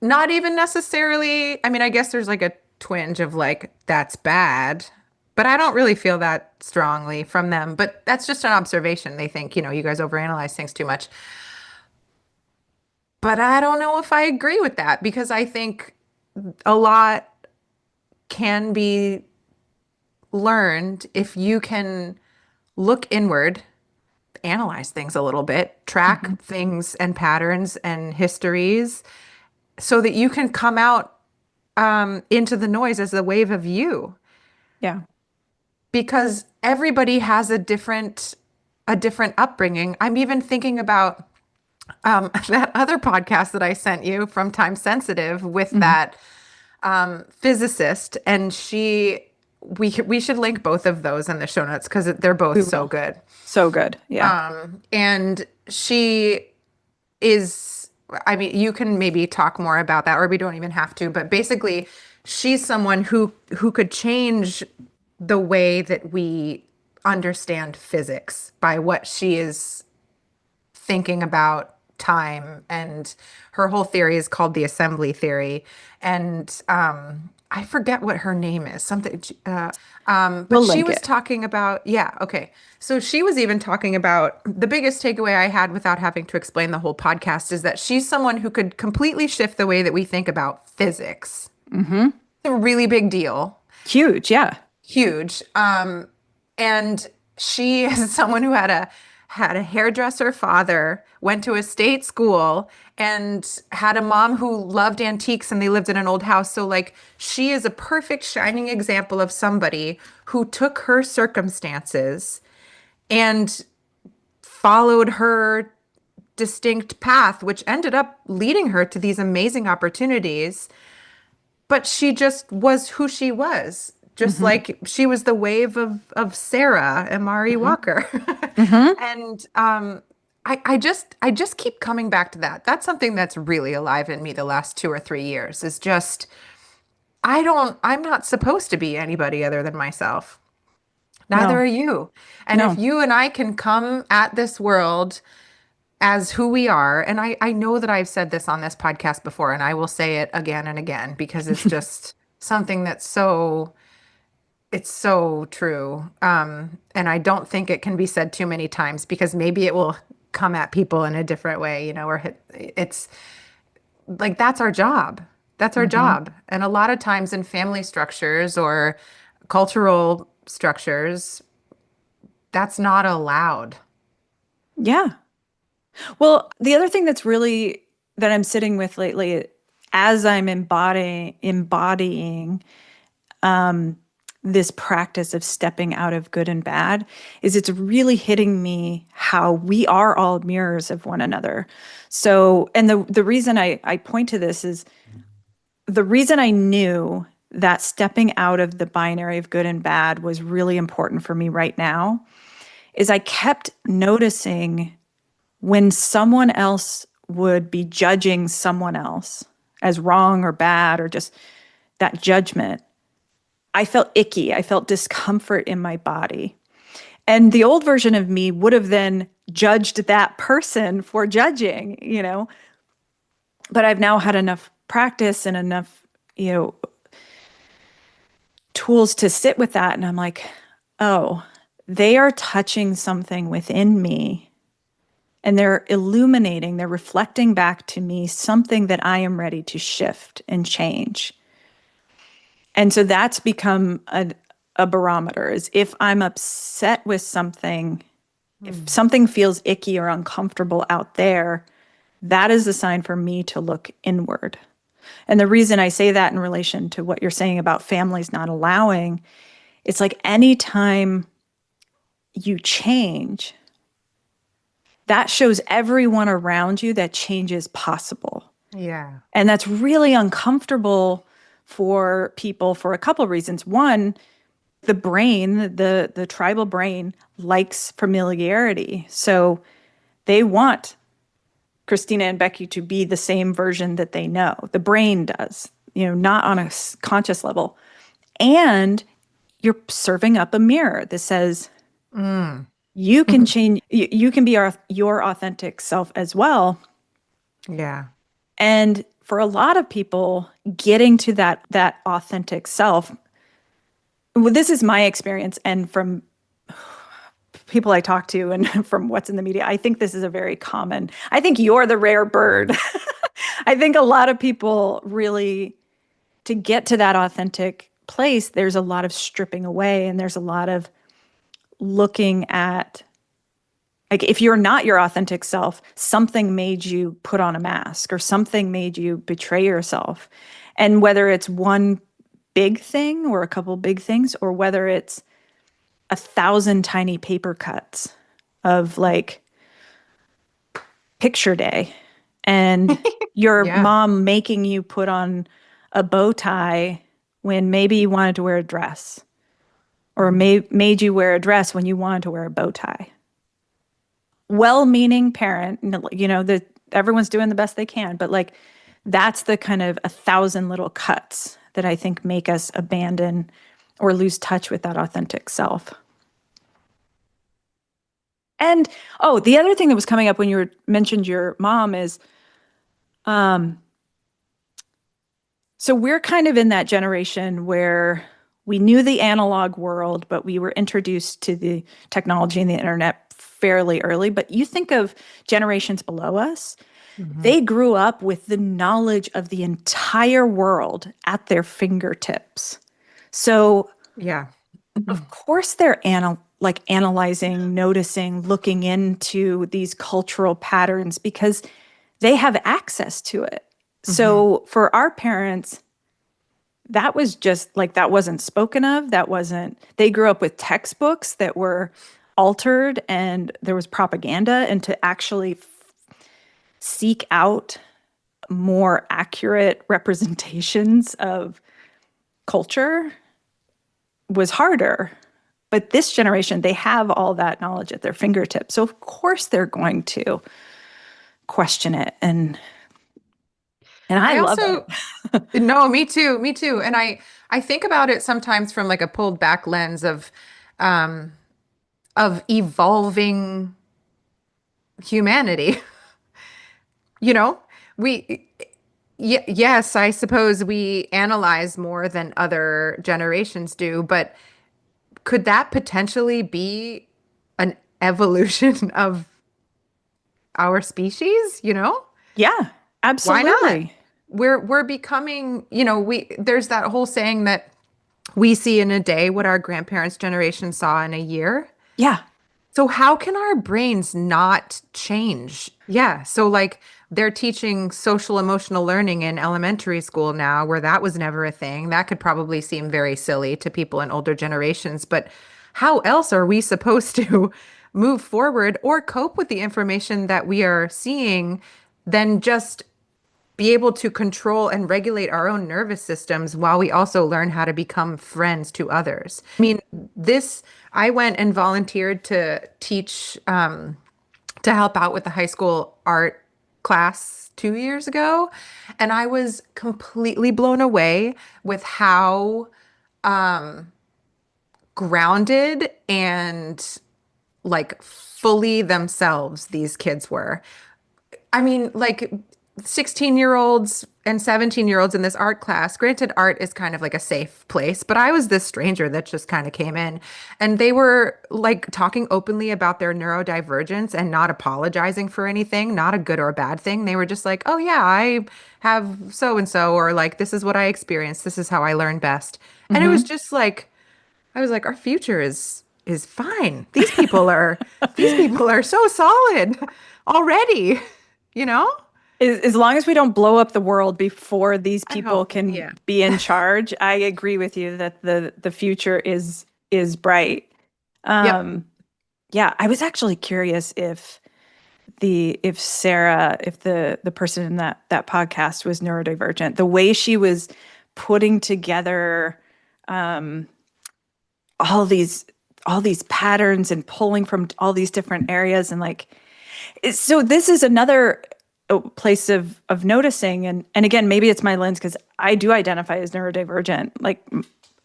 Not even necessarily, I mean, I guess there's like a twinge of like, that's bad, but I don't really feel that strongly from them. But that's just an observation. They think, you know, you guys overanalyze things too much. But I don't know if I agree with that because I think a lot can be learned if you can look inward, analyze things a little bit, track things and patterns and histories so that you can come out into the noise as a wave of you. Yeah. Because everybody has a different upbringing. I'm even thinking about that other podcast that I sent you from Time Sensitive with that physicist, and we should link both of those in the show notes because they're both We so will. good. So good. Yeah. And she is, I mean, you can maybe talk more about that, or we don't even have to, but basically, she's someone who could change the way that we understand physics by what she is thinking about time, and her whole theory is called the assembly theory. And I forget what her name is, something but We'll she link was it. talking about, yeah, okay, so she was even talking about, the biggest takeaway I had without having to explain the whole podcast is that she's someone who could completely shift the way that we think about physics. It's a really big deal. Huge. Yeah. Huge. And she is someone who had a hairdresser father, went to a state school, and had a mom who loved antiques, and they lived in an old house. So like she is a perfect shining example of somebody who took her circumstances and followed her distinct path, which ended up leading her to these amazing opportunities. But she just was who she was. Just Hmm. like she was the wave of Sara, Imari Hmm. Walker. Hmm. And I just keep coming back to that. That's something that's really alive in me the last 2 or 3 years is just I'm not supposed to be anybody other than myself. Neither No. are you. And if No. you and I can come at this world as who we are, and I know that I've said this on this podcast before, and I will say it again and again because it's just something that's so it's so true. And I don't think it can be said too many times because maybe it will come at people in a different way, you know, or it's like that's our job. That's our Hmm. job. And a lot of times in family structures or cultural structures, that's not allowed. Yeah. Well, the other thing that I'm sitting with lately, as I'm embodying this practice of stepping out of good and bad, is it's really hitting me how we are all mirrors of one another. So, and the reason I point to this is the reason I knew that stepping out of the binary of good and bad was really important for me right now is I kept noticing when someone else would be judging someone else as wrong or bad or just that judgment, I felt icky. I felt discomfort in my body. And the old version of me would have then judged that person for judging, but I've now had enough practice and enough, you know, tools to sit with that. And I'm like, oh, they are touching something within me and they're reflecting back to me something that I am ready to shift and change. And so that's become a barometer is if I'm upset with something, if Mm. something feels icky or uncomfortable out there, that is a sign for me to look inward. And the reason I say that in relation to what you're saying about families not allowing, it's like anytime you change, that shows everyone around you that change is possible. Yeah. And that's really uncomfortable for people for a couple of reasons. One, the brain, the tribal brain likes familiarity. So they want Christina and Becky to be the same version that they know. The brain does, not on a conscious level. And you're serving up a mirror that says Mm. you can change, you can be your authentic self as well. Yeah. And for a lot of people, getting to that authentic self, well, this is my experience, and from people I talk to and from what's in the media, I think this is a very common. I think you're the rare bird. I think a lot of people really, to get to that authentic place, there's a lot of stripping away and there's a lot of looking at, like, if you're not your authentic self, something made you put on a mask or something made you betray yourself. And whether it's one big thing or a couple big things, or whether it's 1,000 tiny paper cuts of like picture day and your Yeah. mom making you put on a bow tie when maybe you wanted to wear a dress, or Mhm. made you wear a dress when you wanted to wear a bow tie. Well-meaning parent, that everyone's doing the best they can, but like that's the kind of 1,000 little cuts that I think make us abandon or lose touch with that authentic self. And oh, the other thing that was coming up when mentioned your mom is, um, so we're kind of in that generation where we knew the analog world, but we were introduced to the technology and the internet fairly early. But you think of generations below us, Mhm. they grew up with the knowledge of the entire world at their fingertips. So Yeah. of course they're analyzing, noticing, looking into these cultural patterns because they have access to it. Mhm. So for our parents, that was just like, that wasn't spoken of. That wasn't, they grew up with textbooks that were altered and there was propaganda. And to actually seek out more accurate representations of culture was harder. But this generation, they have all that knowledge at their fingertips. So of course they're going to question it. And I I love also it. no, me too, me too. And I think about it sometimes from like a pulled back lens um of evolving humanity. You know, we yes, I suppose we analyze more than other generations do, but could that potentially be an evolution of our species, you know? Yeah, Why not? absolutely. We're becoming, we there's that whole saying that we see in a day what our grandparents' generation saw in a year. Yeah. So how can our brains not change? Yeah. So like they're teaching social emotional learning in elementary school now, where that was never a thing. That could probably seem very silly to people in older generations, but how else are we supposed to move forward or cope with the information that we are seeing than just be able to control and regulate our own nervous systems while we also learn how to become friends to others? I mean, I went and volunteered to teach, to help out with the high school art class 2 years ago. And I was completely blown away with how grounded and like fully themselves these kids were. I mean, like 16-year-olds and 17-year-olds in this art class. Granted, art is kind of like a safe place, but I was this stranger that just kind of came in, and they were like talking openly about their neurodivergence and not apologizing for anything, not a good or a bad thing. They were just like, "Oh yeah, I have so and so," or like, "This is what I experienced. This is how I learn best." And it was Hmm. just like I was like, our future is fine. These people are so solid already, you know? As long as we don't blow up the world before these I people hope. can Yeah. be in charge, I agree with you that the future is bright. Yep. Um, yeah, I was actually curious if Sara, if the person in that podcast was neurodivergent, the way she was putting together um, all these all these patterns and pulling from all these different areas and like so this is another place of noticing and again maybe it's my lens because I do identify as neurodivergent like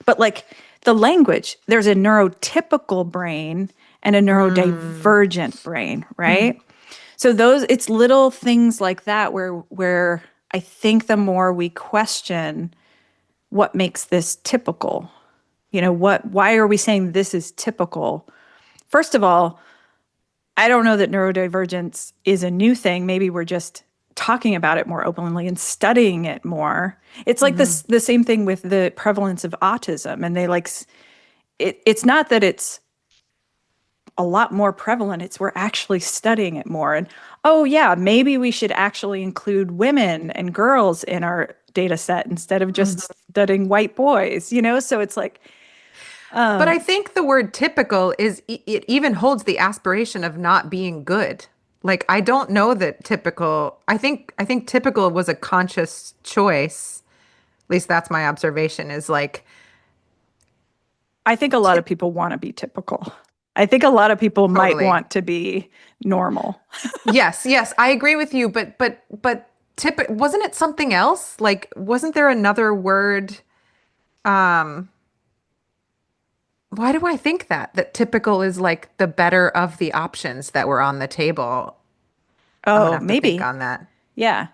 but like the language there's a neurotypical brain and a Mm. neurodivergent brain, right? So those it's little things like that where I think the more we question what makes this typical, why are we saying this is typical? First of all, I don't know that neurodivergence is a new thing. Maybe we're just talking about it more openly and studying it more. It's like Hmm. this the same thing with the prevalence of autism and they like it's not that it's a lot more prevalent. It's we're actually studying it more. And oh yeah, maybe we should actually include women and girls in our data set instead of just studying white boys, So it's like, But I think the word typical it even holds the aspiration of not being good. Like I don't know that typical. I think typical was a conscious choice. At least that's my observation is like I think a lot of tip people want to be typical. I think a lot of people might totally. want to be normal. Yes, yes, I agree with you, but wasn't it something else? Like wasn't there another word? Um, why do I think that typical is like the better of the options that were on the table? I'm gonna Oh, have to think maybe. on that. Yeah.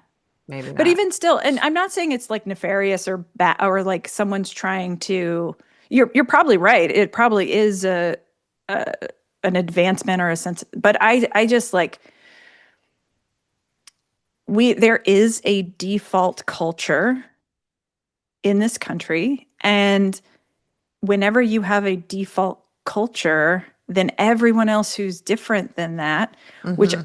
Maybe But not. even still, and I'm not saying it's like nefarious or bad or like someone's trying to you're probably right. It probably is a an advancement or a sense, but I just like we there is a default culture in this country and whenever you have a default culture, then everyone else who's different than that, which Mm-hmm.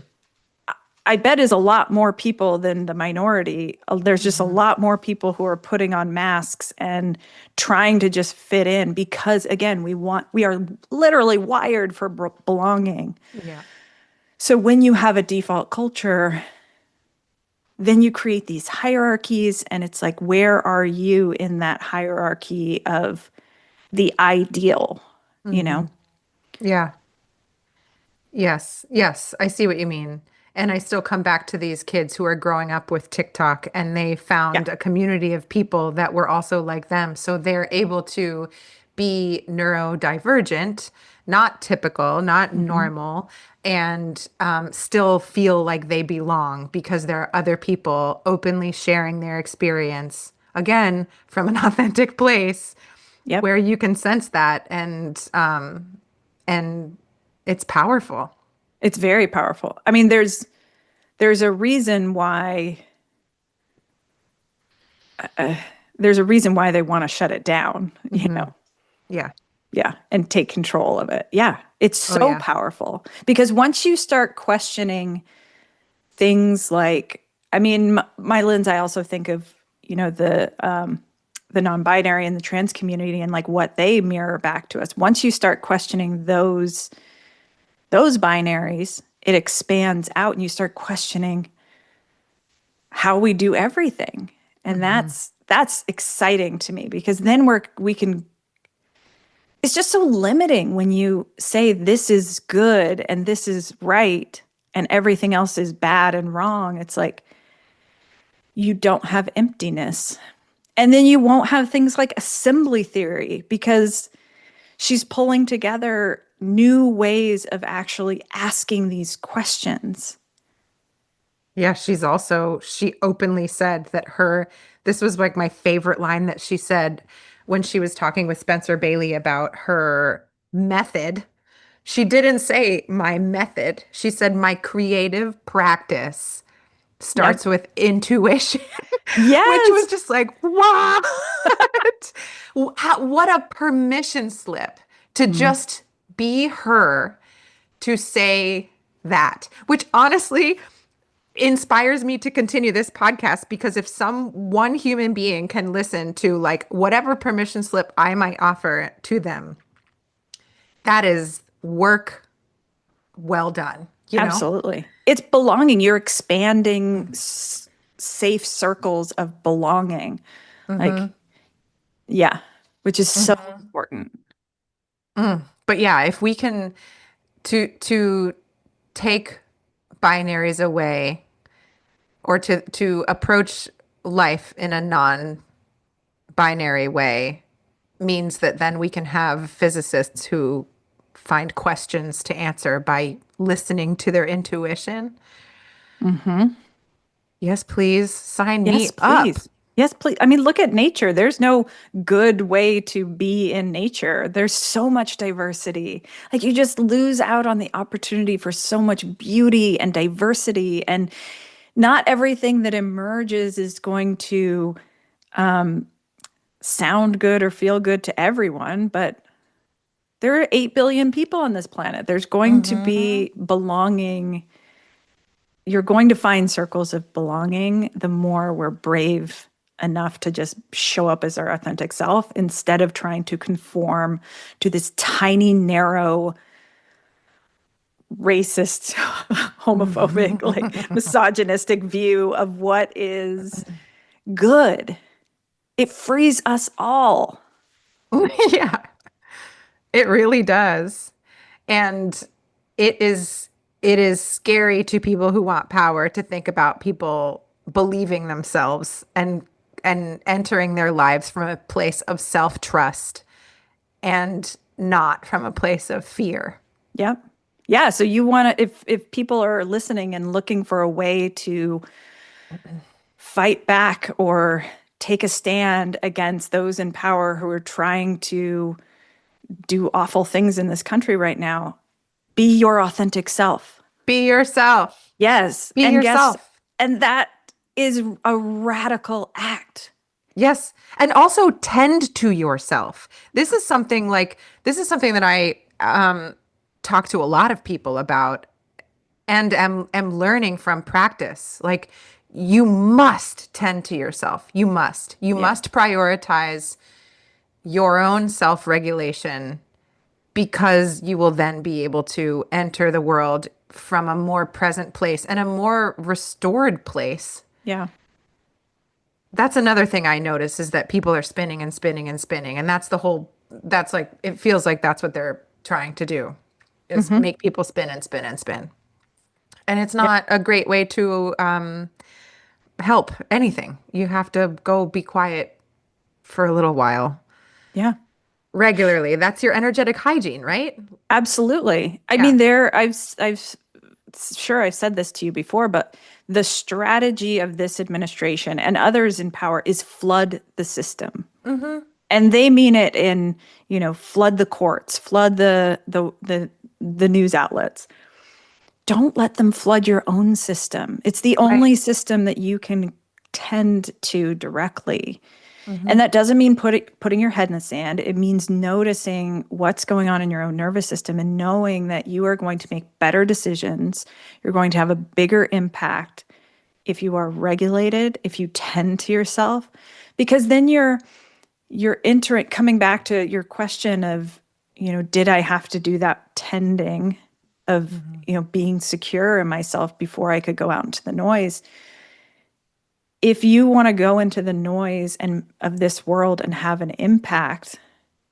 I bet is a lot more people than the minority. There's just a Mm-hmm. lot more people who are putting on masks and trying to just fit in because again, we are literally wired for belonging. Yeah. So when you have a default culture, then you create these hierarchies and it's like where are you in that hierarchy of the ideal, you Mm-hmm. know? Yeah. Yes, yes, I see what you mean. And I still come back to these kids who are growing up with TikTok and they Yeah. found a community of people that were also like them. So they're able to be neurodivergent, not typical, not Hmm. normal, and still feel like they belong because there are other people openly sharing their experience, again, from an authentic place Yep. where you can sense that and it's powerful. It's very powerful. I mean, there's a reason why there's a reason why they want to shut it down, Hmm. Yeah. Yeah, and take control of it. Yeah, it's Oh so yeah. powerful because once you start questioning things like, I mean, my lens, I also think of, the non-binary and the trans community and like what they mirror back to us. Once you start questioning those binaries, it expands out and you start questioning how we do everything. And Hmm. that's exciting to me because then we can it's just so limiting when you say this is good and this is right and everything else is bad and wrong. It's like you don't have emptiness. And then you won't have things like assembly theory because she's pulling together new ways of actually asking these questions. Yeah, she openly said that this was like my favorite line that she said when she was talking with Spencer Bailey about her method. She didn't say my method. She said my creative practice starts Yep. with intuition, which was Yes. just like, what? What a permission slip to Mm. just be her, to say that, which honestly inspires me to continue this podcast, because if one human being can listen to like whatever permission slip I might offer to them, that is work well done, you know? Absolutely. It's belonging. You're expanding safe circles of belonging. Like, yeah, which is so important. But yeah, if we can to take binaries away, or to approach life in a non-binary way, means that then we can have physicists who find questions to answer by listening to their intuition. Hmm. Yes, please sign Yes, me up. please. Yes, please. I mean, look at nature. There's no good way to be in nature. There's so much diversity. Like, you just lose out on the opportunity for so much beauty and diversity. And not everything that emerges is going to sound good or feel good to everyone, but there are 8 billion people on this planet. There's going to be belonging. You're going to find circles of belonging the more we're brave enough to just show up as our authentic self instead of trying to conform to this tiny, narrow, racist, homophobic, like misogynistic view of what is good. It frees us all. Yeah, it really does. And it is it is scary to people who want power to think about people believing themselves and entering their lives from a place of self-trust and not from a place of fear. Yep. Yeah. So you want to, if people are listening and looking for a way to fight back or take a stand against those in power who are trying to do awful things in this country right now, be your authentic self. Be yourself. Yes. Be And guess, yourself. and that is a radical act. Yes. And also tend to yourself. This is something that I talk to a lot of people about, and am learning from practice. Like, you must tend to yourself. You must. You Yeah. must prioritize your own self-regulation, because you will then be able to enter the world from a more present place and a more restored place. Yeah. That's another thing I notice, is that people are spinning and spinning and spinning. And that's like, it feels like that's what they're trying to do, is Hmm. make people spin and spin and spin. And it's Yeah. not a great way to help anything. You have to go be quiet for a little while Yeah. regularly. That's your energetic hygiene, right? Absolutely. I Yeah. mean, sure I've said this to you before, but the strategy of this administration and others in power is flood the system. And they mean it in, flood the courts, flood the news outlets. Don't let them flood your own system. It's the Right. only system that you can tend to directly. And Hmm. that doesn't mean putting your head in the sand. It means noticing what's going on in your own nervous system and knowing that you are going to make better decisions. You're going to have a bigger impact if you are regulated, if you tend to yourself, because then you're entering, coming back to your question of, did I have to do that tending of, being secure in myself before I could go out into the noise? If you want to go into the noise and of this world and have an impact,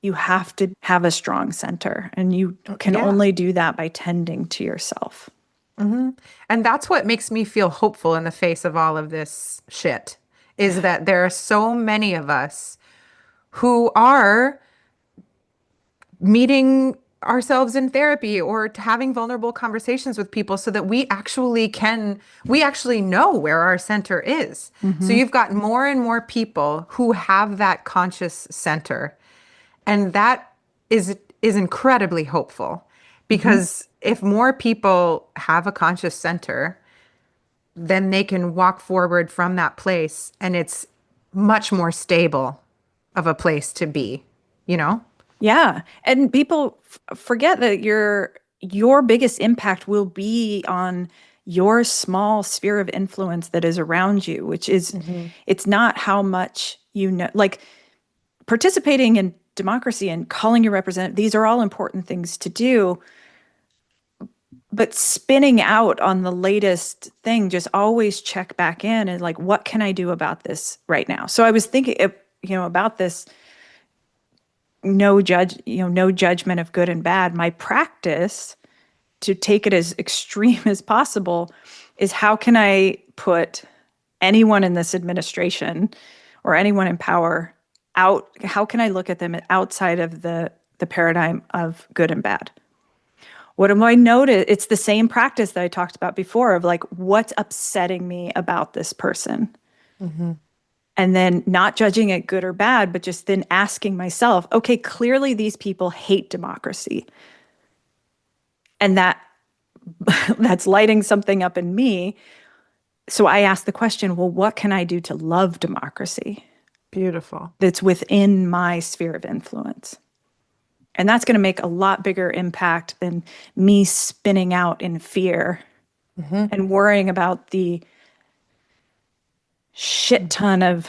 you have to have a strong center, and you can Yeah. only do that by tending to yourself. And that's what makes me feel hopeful in the face of all of this shit, is that there are so many of us who are meeting ourselves in therapy or to having vulnerable conversations with people so that we actually know where our center is. So Mm-hmm. you've got more and more people who have that conscious center. And that is incredibly hopeful Mm-hmm. because if more people have a conscious center, then they can walk forward from that place and it's much more stable of a place to be, you know? Yeah. And people forget that your biggest impact will be on your small sphere of influence that is around you, which is it's not how much you know, like participating in democracy and calling your representative, these are all important things to do. But spinning out on the latest thing, just always check back in and like, what can I do about this right now? So I was thinking, about this no judgment of good and bad. My practice to take it as extreme as possible is how can I put anyone in this administration or anyone in power out? How can I look at them outside of the paradigm of good and bad? What am I notice? It's the same practice that I talked about before of like, what's upsetting me about this person? And then not judging it good or bad, but just then asking myself, okay, clearly these people hate democracy. And that's lighting something up in me. So I ask the question, well, what can I do to love democracy Beautiful. that's within my sphere of influence? And that's going to make a lot bigger impact than me spinning out in fear and worrying about the shit ton of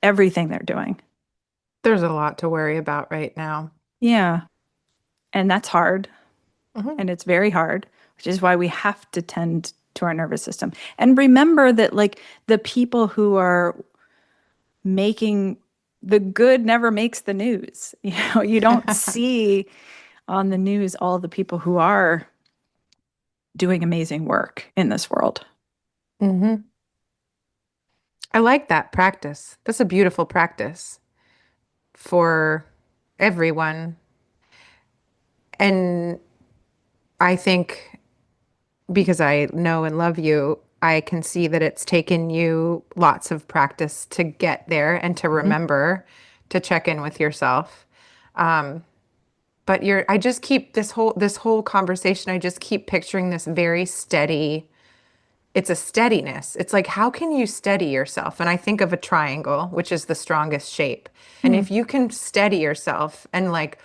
everything they're doing. There's a lot to worry about right now. Yeah. And that's hard. Mhm. And it's very hard, which is why we have to tend to our nervous system. And remember that, like, the people who are making the good never makes the news. You don't see on the news all the people who are doing amazing work in this world. hmm I like that practice. That's a beautiful practice for everyone. And I think because I know and love you, I can see that it's taken you lots of practice to get there and to Mhm. remember to check in with yourself. But I just keep this whole conversation, I just keep picturing this very steady, it's a steadiness. It's like, how can you steady yourself? And I think of a triangle, which is the strongest shape. And Hmm. if you can steady yourself and like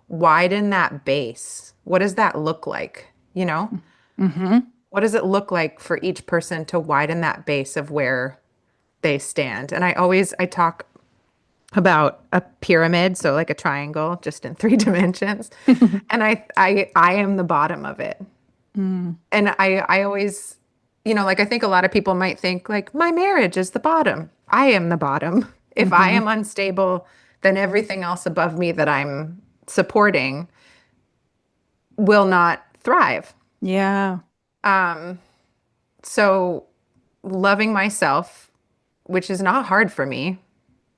widen that base, what does that look like? You know? Hmm. What does it look like for each person to widen that base of where they stand? And I talk about a pyramid, so like a triangle, just in three dimensions. And I am the bottom of it. Mm. And I always, like I think a lot of people might think like my marriage is the bottom. I am the bottom. If I Hmm. am unstable, then everything else above me that I'm supporting will not thrive. Yeah. So loving myself, which is not hard for me,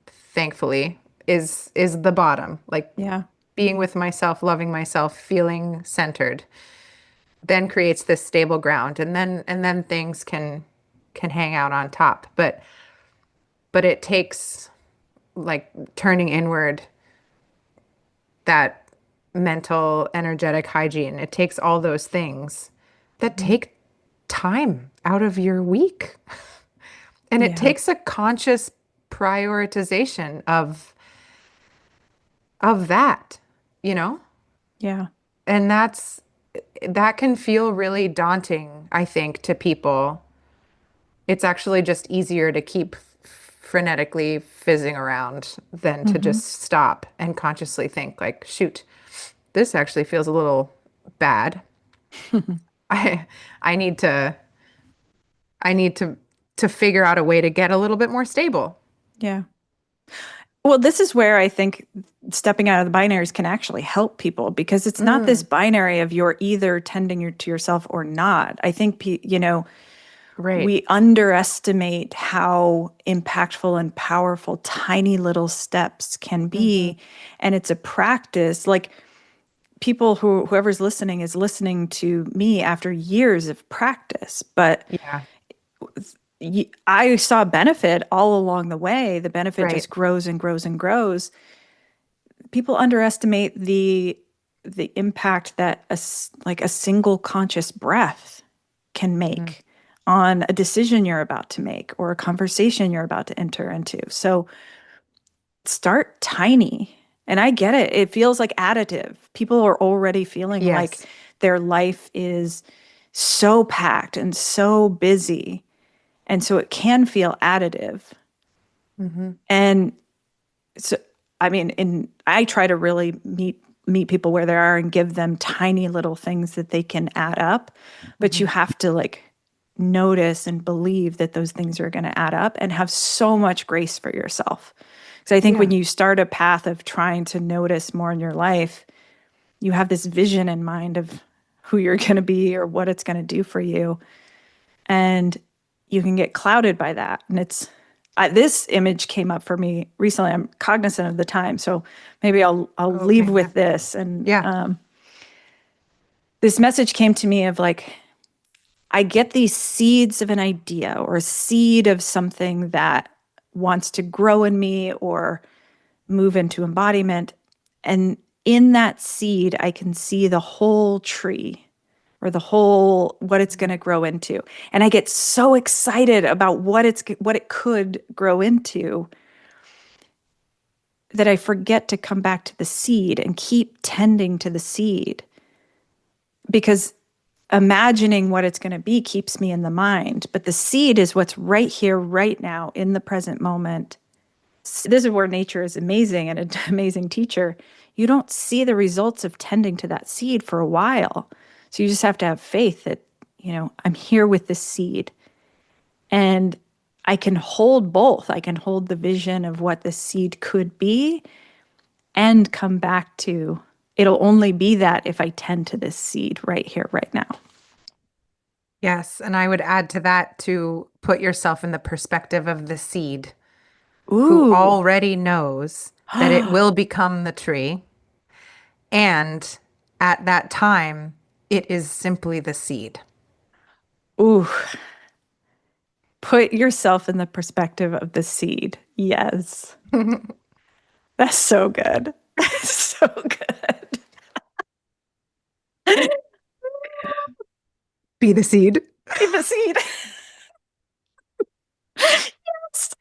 thankfully, is the bottom. Like Yeah. being with myself, loving myself, feeling centered, then creates this stable ground, and then things can hang out on top. But it takes like turning inward, that mental, energetic hygiene. It takes all those things that Mhm. take time out of your week. And it Yeah. takes a conscious prioritization of that, you know? Yeah. And that can feel really daunting, I think, to people. It's actually just easier to keep frenetically fizzing around than to Hmm. just stop and consciously think like, shoot, this actually feels a little bad. I I need to I need to figure out a way to get a little bit more stable. Yeah. Well, this is where I think stepping out of the binaries can actually help people because it's not this Mm, binary of you're either tending to yourself or not. I think, right. we underestimate how impactful and powerful tiny little steps can hmm be. And it's a practice. Like, people whoever's listening is listening to me after years of practice, but Yeah. I saw benefit all along the way. The benefit Right. just grows and grows and grows. People underestimate the impact that like a single conscious breath can Mhm. make on a decision you're about to make or a conversation you're about to enter into. So start tiny. And I get it. It feels like additive. People are already feeling like Yes. their life is so packed and so busy. And so it can feel additive. Hmm. And so, I mean, I try to really meet people where they are and give them tiny little things that they can add up, but Hmm. you have to like notice and believe that those things are going to add up and have so much grace for yourself. Because I think when Yeah. you start a path of trying to notice more in your life, you have this vision in mind of who you're going to be or what it's going to do for you, and you can get clouded by that. And this image came up for me recently. I'm cognizant of the time, so maybe I'll leave Okay. Yeah. with this. And Yeah. this message came to me of like, I get these seeds of an idea or a seed of something that wants to grow in me or move into embodiment. And in that seed, I can see the whole tree or the whole what it's going to grow into. And I get so excited about what it could grow into that I forget to come back to the seed and keep tending to the seed, because imagining what it's going to be keeps me in the mind, but the seed is what's right here right now in the present moment. This is where nature is amazing and an amazing teacher. You don't see the results of tending to that seed for a while. So you just have to have faith that, I'm here with this seed and I can hold both. I can hold the vision of what the seed could be and come back to it'll only be that if I tend to this seed right here, right now. Yes. And I would add to that to put yourself in the perspective of the seed who Ooh. already knows that it will become the tree. And at that time, it is simply the seed. Ooh. Put yourself in the perspective of the seed. Yes. That's so good. That's so good. Be the seed. Be the seed. Yes.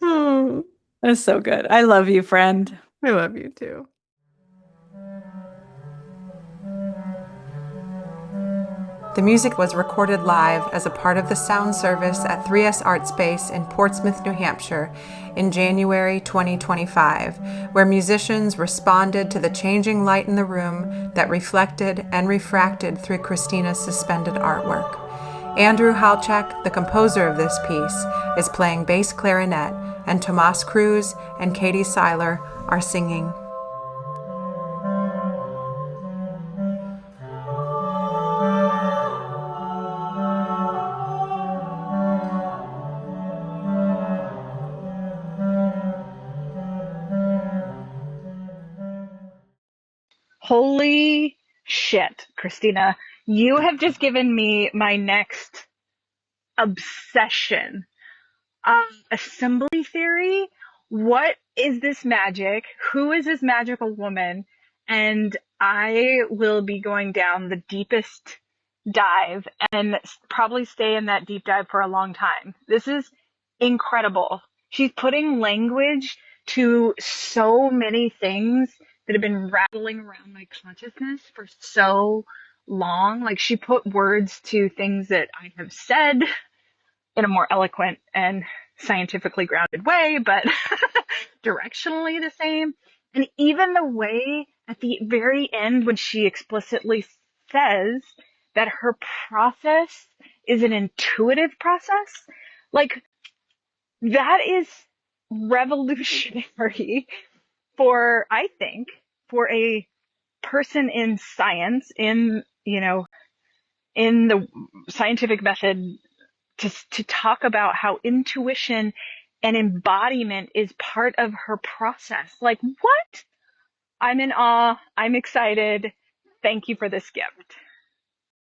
Oh, That's so good. I love you, friend. I love you too. The music was recorded live as a part of the sound service at 3S Art Space in Portsmouth, New Hampshire in January 2025, where musicians responded to the changing light in the room that reflected and refracted through Christina's suspended artwork. Andrew Halchak, the composer of this piece, is playing bass clarinet, and Tomas Cruz and Katie Seiler are singing. Holy shit, Christina. You have just given me my next obsession. Assembly theory? What is this magic? Who is this magical woman? And I will be going down the deepest dive and probably stay in that deep dive for a long time. This is incredible. She's putting language to so many things that have been rattling around my consciousness for so long. Like she put words to things that I have said in a more eloquent and scientifically grounded way, but directionally the same. And even the way at the very end when she explicitly says that her process is an intuitive process, like that is revolutionary for, I think, for a person in science, in the scientific method to talk about how intuition and embodiment is part of her process. Like, what? I'm in awe. I'm excited. Thank you for this gift.